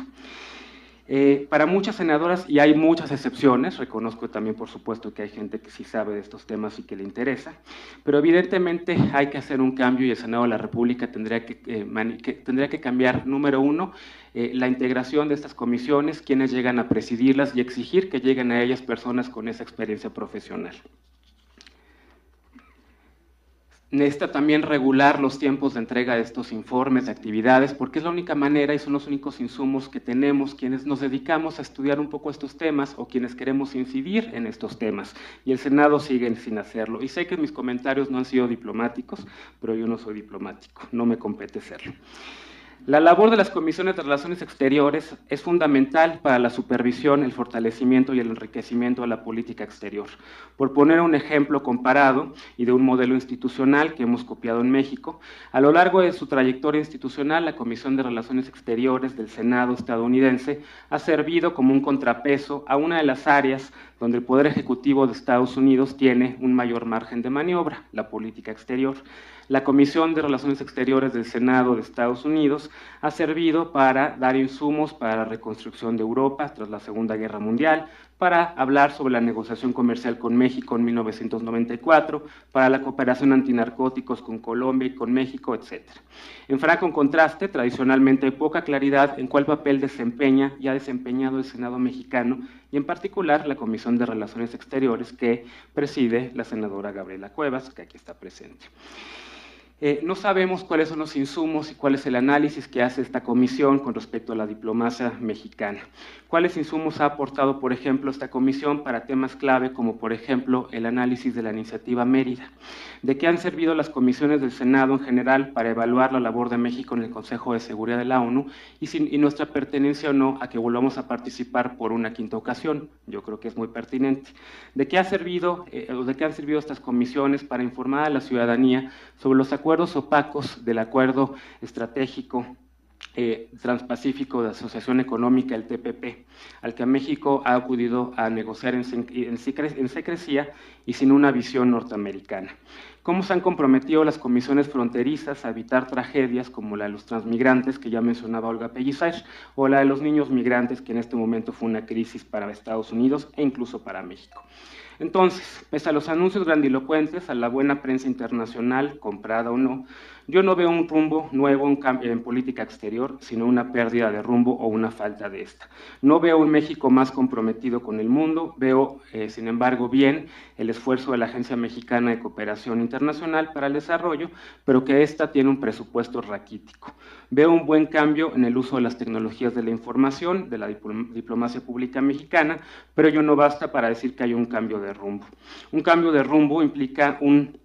Para muchas senadoras, y hay muchas excepciones, reconozco también por supuesto que hay gente que sí sabe de estos temas y que le interesa, pero evidentemente hay que hacer un cambio y el Senado de la República tendría que cambiar, número uno, la integración de estas comisiones, quienes llegan a presidirlas y exigir que lleguen a ellas personas con esa experiencia profesional. Necesita también regular los tiempos de entrega de estos informes, de actividades, porque es la única manera y son los únicos insumos que tenemos quienes nos dedicamos a estudiar un poco estos temas o quienes queremos incidir en estos temas. Y el Senado sigue sin hacerlo. Y sé que mis comentarios no han sido diplomáticos, pero yo no soy diplomático, no me compete serlo. La labor de las comisiones de Relaciones Exteriores es fundamental para la supervisión, el fortalecimiento y el enriquecimiento de la política exterior. Por poner un ejemplo comparado y de un modelo institucional que hemos copiado en México, a lo largo de su trayectoria institucional, la Comisión de Relaciones Exteriores del Senado estadounidense ha servido como un contrapeso a una de las áreas donde el Poder Ejecutivo de Estados Unidos tiene un mayor margen de maniobra, la política exterior. La Comisión de Relaciones Exteriores del Senado de Estados Unidos ha servido para dar insumos para la reconstrucción de Europa tras la Segunda Guerra Mundial, para hablar sobre la negociación comercial con México en 1994, para la cooperación antinarcóticos con Colombia y con México, etc. En franco contraste, tradicionalmente hay poca claridad en cuál papel desempeña y ha desempeñado el Senado mexicano, y en particular la Comisión de Relaciones Exteriores que preside la senadora Gabriela Cuevas, que aquí está presente. No sabemos cuáles son los insumos y cuál es el análisis que hace esta comisión con respecto a la diplomacia mexicana. ¿Cuáles insumos ha aportado, por ejemplo, esta comisión para temas clave como, por ejemplo, el análisis de la iniciativa Mérida? ¿De qué han servido las comisiones del Senado en general para evaluar la labor de México en el Consejo de Seguridad de la ONU y nuestra pertenencia o no a que volvamos a participar por una quinta ocasión? Yo creo que es muy pertinente. ¿De qué han servido estas comisiones para informar a la ciudadanía sobre los acuerdos opacos del Acuerdo Estratégico Transpacífico de Asociación Económica, el TPP, al que México ha acudido a negociar en secrecía y sin una visión norteamericana? ¿Cómo se han comprometido las comisiones fronterizas a evitar tragedias como la de los transmigrantes, que ya mencionaba Olga Pellicer, o la de los niños migrantes, que en este momento fue una crisis para Estados Unidos e incluso para México? Entonces, pese a los anuncios grandilocuentes, a la buena prensa internacional, comprada o no, yo no veo un rumbo nuevo en política exterior, sino una pérdida de rumbo o una falta de esta. No veo un México más comprometido con el mundo, veo, sin embargo, bien el esfuerzo de la Agencia Mexicana de Cooperación Internacional para el Desarrollo, pero que ésta tiene un presupuesto raquítico. Veo un buen cambio en el uso de las tecnologías de la información, de la diplomacia pública mexicana, pero ello no basta para decir que hay un cambio de rumbo. Un cambio de rumbo implica un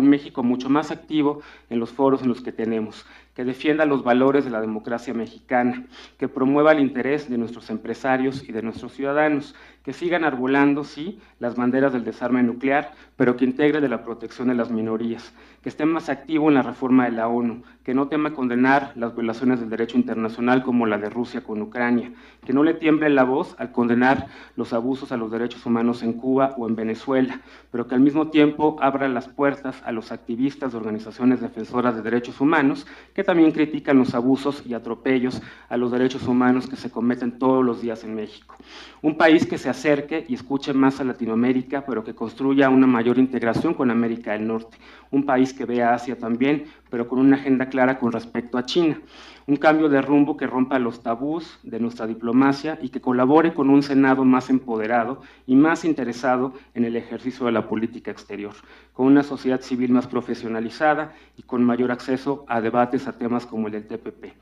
México mucho más activo en los foros en los que tenemos, que defienda los valores de la democracia mexicana, que promueva el interés de nuestros empresarios y de nuestros ciudadanos, que sigan arbolando, sí, las banderas del desarme nuclear, pero que integre de la protección de las minorías, que esté más activo en la reforma de la ONU, que no tema condenar las violaciones del derecho internacional como la de Rusia con Ucrania, que no le tiemble la voz al condenar los abusos a los derechos humanos en Cuba o en Venezuela, pero que al mismo tiempo abra las puertas a los activistas de organizaciones defensoras de derechos humanos, que también critican los abusos y atropellos a los derechos humanos que se cometen todos los días en México. Un país que se acerque y escuche más a Latinoamérica, pero que construya una mayor integración con América del Norte. Un país que vea a Asia también, pero con una agenda clara con respecto a China. Un cambio de rumbo que rompa los tabús de nuestra diplomacia y que colabore con un Senado más empoderado y más interesado en el ejercicio de la política exterior, con una sociedad civil más profesionalizada y con mayor acceso a debates a temas como el del TPP.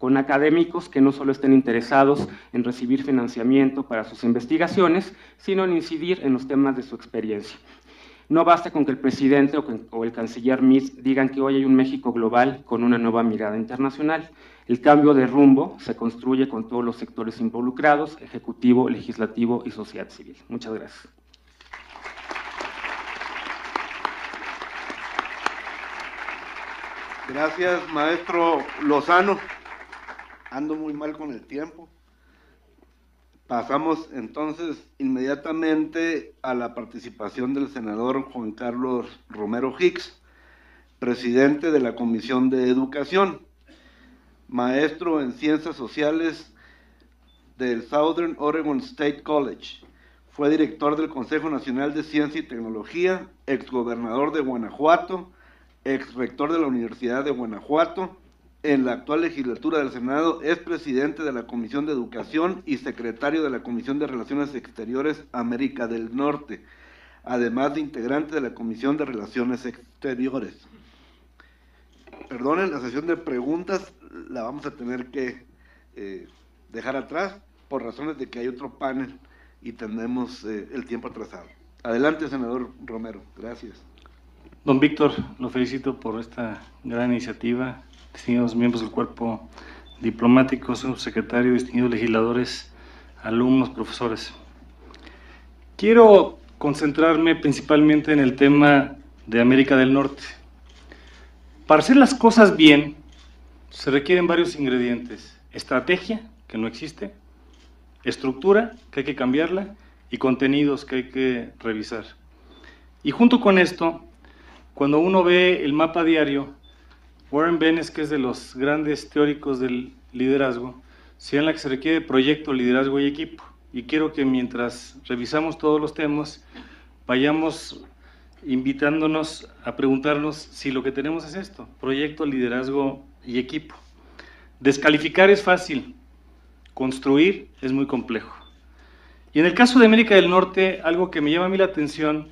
con académicos que no solo estén interesados en recibir financiamiento para sus investigaciones, sino en incidir en los temas de su experiencia. No basta con que el presidente o el canciller Meade digan que hoy hay un México global con una nueva mirada internacional. El cambio de rumbo se construye con todos los sectores involucrados, ejecutivo, legislativo y sociedad civil. Muchas gracias. Gracias, maestro Lozano. Ando muy mal con el tiempo. Pasamos entonces inmediatamente a la participación del senador Juan Carlos Romero Hicks, presidente de la Comisión de Educación, maestro en Ciencias Sociales del Southern Oregon State College. Fue director del Consejo Nacional de Ciencia y Tecnología, exgobernador de Guanajuato, exrector de la Universidad de Guanajuato. En la actual legislatura del Senado es presidente de la Comisión de Educación y secretario de la Comisión de Relaciones Exteriores América del Norte, además de integrante de la Comisión de Relaciones Exteriores. Perdonen, la sesión de preguntas la vamos a tener que dejar atrás por razones de que hay otro panel y tenemos el tiempo atrasado. Adelante, senador Romero. Gracias. Don Víctor, lo felicito por esta gran iniciativa. Distinguidos miembros del cuerpo diplomático, subsecretario, distinguidos legisladores, alumnos, profesores. Quiero concentrarme principalmente en el tema de América del Norte. Para hacer las cosas bien, se requieren varios ingredientes. Estrategia, que no existe, estructura, que hay que cambiarla, y contenidos que hay que revisar. Y junto con esto, cuando uno ve el mapa diario, Warren Bennis, que es de los grandes teóricos del liderazgo, señala que se requiere proyecto, liderazgo y equipo. Y quiero que mientras revisamos todos los temas, vayamos invitándonos a preguntarnos si lo que tenemos es esto, proyecto, liderazgo y equipo. Descalificar es fácil, construir es muy complejo. Y en el caso de América del Norte, algo que me llama a mí la atención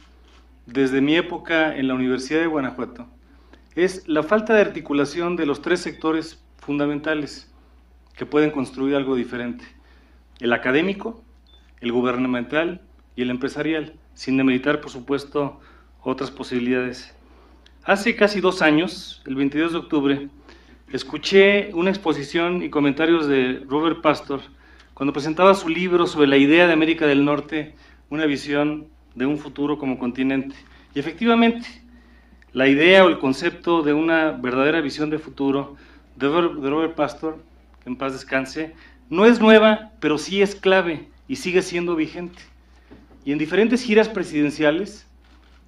desde mi época en la Universidad de Guanajuato, es la falta de articulación de los tres sectores fundamentales que pueden construir algo diferente: el académico, el gubernamental y el empresarial, sin demeritar, por supuesto, otras posibilidades. Hace casi 2 años, el 22 de octubre, escuché una exposición y comentarios de Robert Pastor cuando presentaba su libro sobre la idea de América del Norte, una visión de un futuro como continente. Y efectivamente, la idea o el concepto de una verdadera visión de futuro de Robert Pastor, que en paz descanse, no es nueva, pero sí es clave y sigue siendo vigente. Y en diferentes giras presidenciales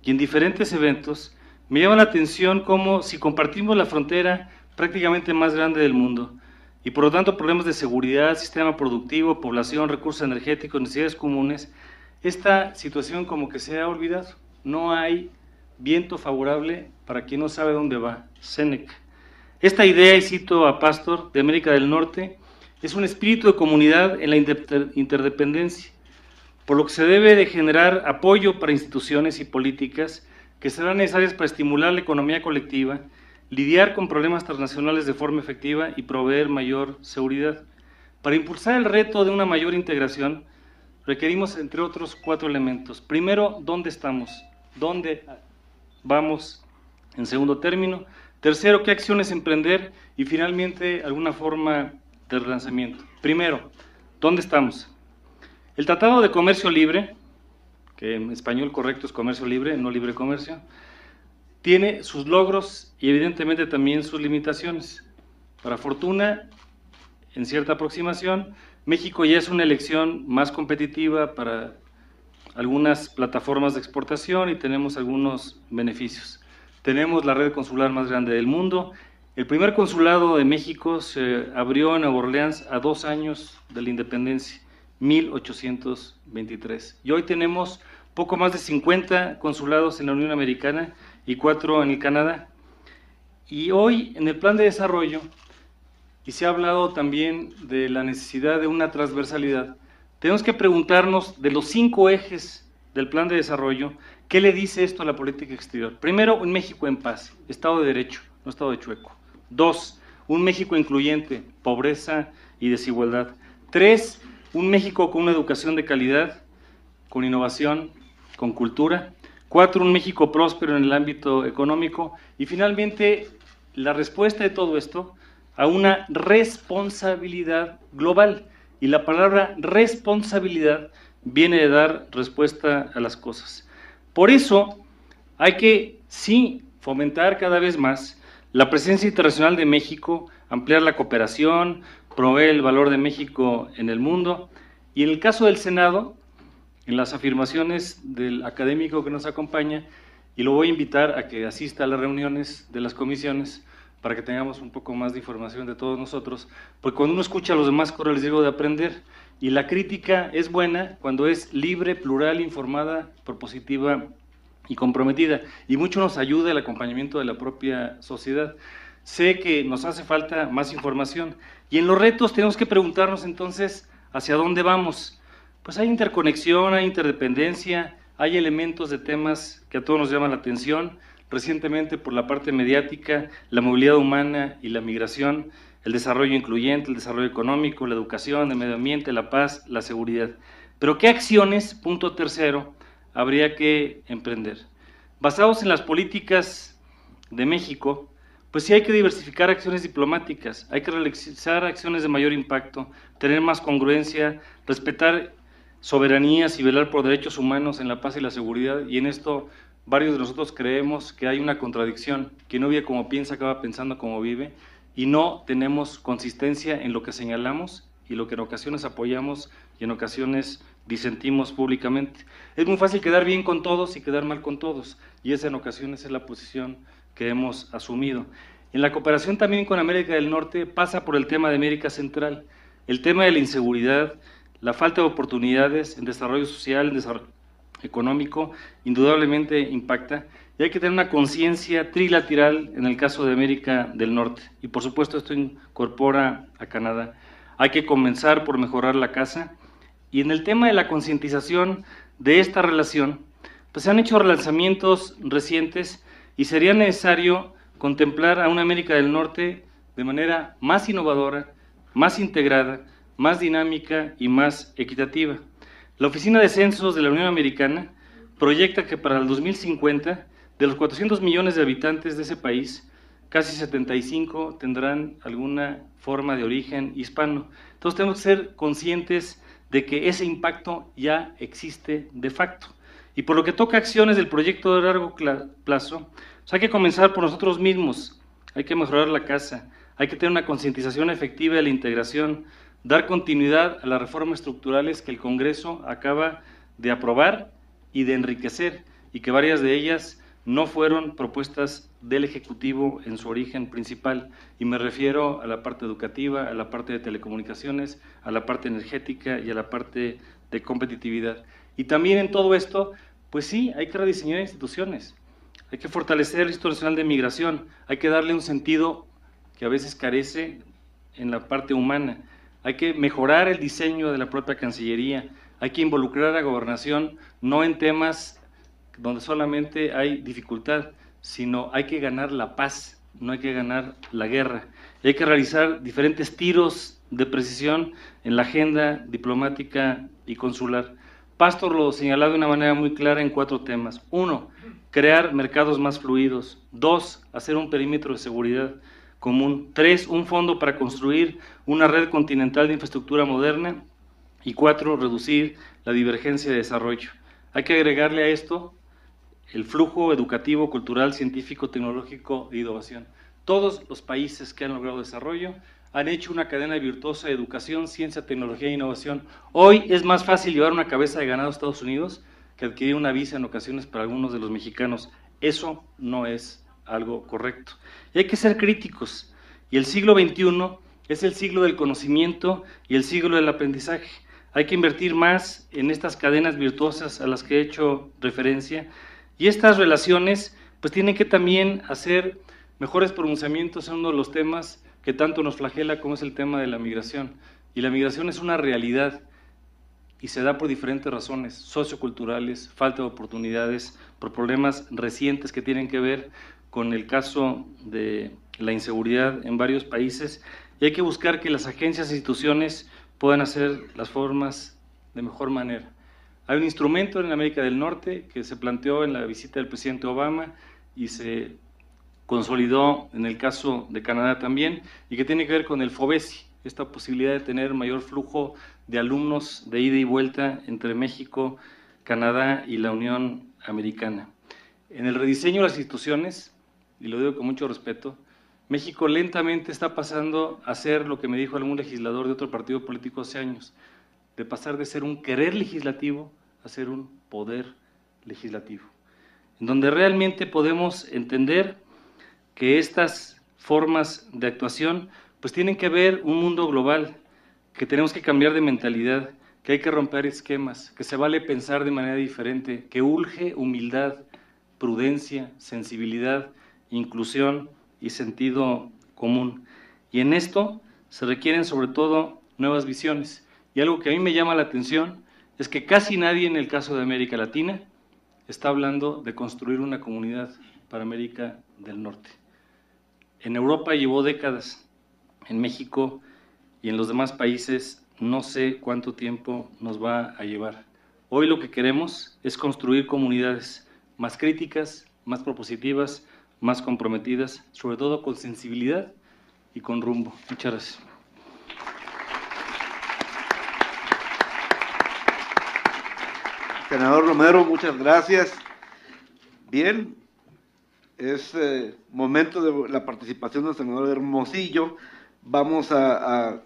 y en diferentes eventos me llama la atención cómo, si compartimos la frontera prácticamente más grande del mundo y por lo tanto problemas de seguridad, sistema productivo, población, recursos energéticos, necesidades comunes, esta situación como que se ha olvidado. No hay viento favorable para quien no sabe dónde va. Séneca. Esta idea, y cito a Pastor, de América del Norte, es un espíritu de comunidad en la interdependencia, por lo que se debe de generar apoyo para instituciones y políticas que serán necesarias para estimular la economía colectiva, lidiar con problemas transnacionales de forma efectiva y proveer mayor seguridad. Para impulsar el reto de una mayor integración, requerimos, entre otros, 4 elementos. Primero, ¿dónde estamos? ¿Dónde vamos en segundo término? Tercero, ¿qué acciones emprender? Y finalmente, alguna forma de relanzamiento. Primero, ¿dónde estamos? El Tratado de Comercio Libre, que en español correcto es comercio libre, no libre comercio, tiene sus logros y evidentemente también sus limitaciones. Para fortuna, en cierta aproximación, México ya es una elección más competitiva para algunas plataformas de exportación y tenemos algunos beneficios. Tenemos la red consular más grande del mundo. El primer consulado de México se abrió en Nueva Orleans a 2 años de la independencia, 1823. Y hoy tenemos poco más de 50 consulados en la Unión Americana y 4 en el Canadá. Y hoy en el plan de desarrollo, y se ha hablado también de la necesidad de una transversalidad, tenemos que preguntarnos de los 5 ejes del plan de desarrollo, ¿qué le dice esto a la política exterior? Primero, un México en paz, Estado de Derecho, no Estado de chueco. 2, un México incluyente, pobreza y desigualdad. 3, un México con una educación de calidad, con innovación, con cultura. 4, un México próspero en el ámbito económico. Y finalmente, la respuesta de todo esto a una responsabilidad global. Y la palabra responsabilidad viene de dar respuesta a las cosas. Por eso hay que, sí, fomentar cada vez más la presencia internacional de México, ampliar la cooperación, promover el valor de México en el mundo. Y en el caso del Senado, en las afirmaciones del académico que nos acompaña, y lo voy a invitar a que asista a las reuniones de las comisiones para que tengamos un poco más de información de todos nosotros, porque cuando uno escucha a los demás corre el riesgo de aprender, y la crítica es buena cuando es libre, plural, informada, propositiva y comprometida, y mucho nos ayuda el acompañamiento de la propia sociedad. Sé que nos hace falta más información, y en los retos tenemos que preguntarnos entonces hacia dónde vamos. Pues hay interconexión, hay interdependencia, hay elementos de temas que a todos nos llaman la atención. Recientemente, por la parte mediática, la movilidad humana y la migración, el desarrollo incluyente, el desarrollo económico, la educación, el medio ambiente, la paz, la seguridad. Pero ¿qué acciones, punto tercero, habría que emprender? Basados en las políticas de México, pues sí hay que diversificar acciones diplomáticas, hay que realizar acciones de mayor impacto, tener más congruencia, respetar soberanías y velar por derechos humanos en la paz y la seguridad, y en esto varios de nosotros creemos que hay una contradicción, que no vive como piensa, acaba pensando como vive, y no tenemos consistencia en lo que señalamos y lo que en ocasiones apoyamos y en ocasiones disentimos públicamente. Es muy fácil quedar bien con todos y quedar mal con todos, y esa en ocasiones es la posición que hemos asumido. En la cooperación también con América del Norte pasa por el tema de América Central, el tema de la inseguridad, la falta de oportunidades en desarrollo social, en desarrollo económico, indudablemente impacta, y hay que tener una conciencia trilateral en el caso de América del Norte, y por supuesto esto incorpora a Canadá. Hay que comenzar por mejorar la casa, y en el tema de la concientización de esta relación, pues se han hecho relanzamientos recientes, y sería necesario contemplar a una América del Norte de manera más innovadora, más integrada, más dinámica y más equitativa. La Oficina de Censos de la Unión Americana proyecta que para el 2050, de los 400 millones de habitantes de ese país, casi 75 tendrán alguna forma de origen hispano. Entonces tenemos que ser conscientes de que ese impacto ya existe de facto. Y por lo que toca acciones del proyecto de largo plazo, pues hay que comenzar por nosotros mismos, hay que mejorar la casa, hay que tener una concientización efectiva de la integración, dar continuidad a las reformas estructurales que el Congreso acaba de aprobar y de enriquecer, y que varias de ellas no fueron propuestas del Ejecutivo en su origen principal, y me refiero a la parte educativa, a la parte de telecomunicaciones, a la parte energética y a la parte de competitividad. Y también en todo esto, pues sí, hay que rediseñar instituciones, hay que fortalecer el Instituto Nacional de Migración, hay que darle un sentido que a veces carece en la parte humana, hay que mejorar el diseño de la propia Cancillería, hay que involucrar a la gobernación no en temas donde solamente hay dificultad, sino hay que ganar la paz, no hay que ganar la guerra. Y hay que realizar diferentes tiros de precisión en la agenda diplomática y consular. Pastor lo señalaba de una manera muy clara en 4 temas. 1, crear mercados más fluidos. 2, hacer un perímetro de seguridad común. 3, un fondo para construir una red continental de infraestructura moderna. Y 4, reducir la divergencia de desarrollo. Hay que agregarle a esto el flujo educativo, cultural, científico, tecnológico e innovación. Todos los países que han logrado desarrollo han hecho una cadena virtuosa de educación, ciencia, tecnología e innovación. Hoy es más fácil llevar una cabeza de ganado a Estados Unidos que adquirir una visa en ocasiones para algunos de los mexicanos. Eso no es algo correcto. Y hay que ser críticos. Y el siglo XXI es el siglo del conocimiento y el siglo del aprendizaje. Hay que invertir más en estas cadenas virtuosas a las que he hecho referencia. Y estas relaciones pues tienen que también hacer mejores pronunciamientos en uno de los temas que tanto nos flagela, como es el tema de la migración. Y la migración es una realidad y se da por diferentes razones socioculturales, falta de oportunidades, por problemas recientes que tienen que ver con el caso de la inseguridad en varios países y hay que buscar que las agencias e instituciones puedan hacer las formas de mejor manera. Hay un instrumento en América del Norte que se planteó en la visita del presidente Obama y se consolidó en el caso de Canadá también, y que tiene que ver con el FOBESI, esta posibilidad de tener mayor flujo de alumnos de ida y vuelta entre México, Canadá y la Unión Americana. En el rediseño de las instituciones, y lo digo con mucho respeto, México lentamente está pasando a ser lo que me dijo algún legislador de otro partido político hace años, de pasar de ser un querer legislativo a ser un poder legislativo, en donde realmente podemos entender que estas formas de actuación pues tienen que ver un mundo global, que tenemos que cambiar de mentalidad, que hay que romper esquemas, que se vale pensar de manera diferente, que urge humildad, prudencia, sensibilidad, inclusión y sentido común. Y en esto se requieren sobre todo nuevas visiones. Y algo que a mí me llama la atención es que casi nadie en el caso de América Latina está hablando de construir una comunidad para América del Norte. En Europa llevó décadas, en México y en los demás países no sé cuánto tiempo nos va a llevar. Hoy lo que queremos es construir comunidades más críticas, más propositivas, más comprometidas, sobre todo con sensibilidad y con rumbo. Muchas gracias. Senador Romero, muchas gracias. Bien, es momento de la participación del senador Hermosillo. Vamos a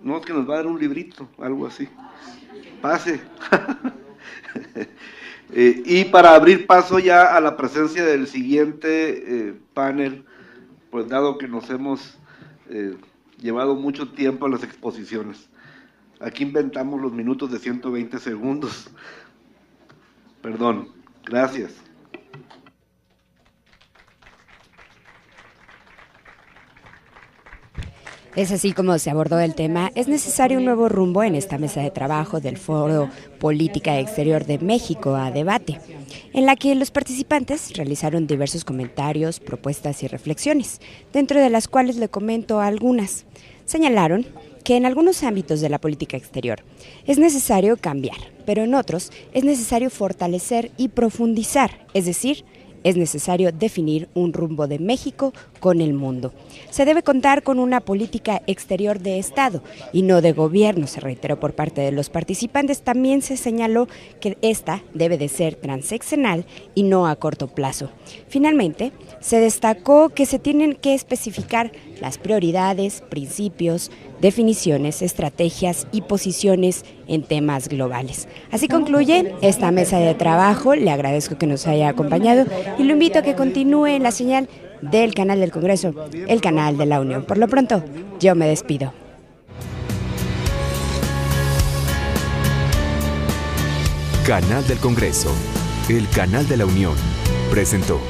no, es que nos va a dar un librito, algo así. Pase. Y para abrir paso ya a la presencia del siguiente panel, pues dado que nos hemos llevado mucho tiempo a las exposiciones, aquí inventamos los minutos de 120 segundos. Perdón, gracias. Es así como se abordó el tema. Es necesario un nuevo rumbo en esta mesa de trabajo del Foro Política Exterior de México a debate, en la que los participantes realizaron diversos comentarios, propuestas y reflexiones, dentro de las cuales le comento algunas. Señalaron que en algunos ámbitos de la política exterior es necesario cambiar, pero en otros es necesario fortalecer y profundizar, es decir, es necesario definir un rumbo de México con el mundo. Se debe contar con una política exterior de Estado y no de gobierno, se reiteró por parte de los participantes. También se señaló que esta debe de ser transeccional y no a corto plazo. Finalmente, se destacó que se tienen que especificar las prioridades, principios, definiciones, estrategias y posiciones en temas globales. Así concluye esta mesa de trabajo. Le agradezco que nos haya acompañado y lo invito a que continúe en la señal del canal del Congreso, el canal de la Unión. Por lo pronto, yo me despido. Canal del Congreso, el canal de la Unión, presentó.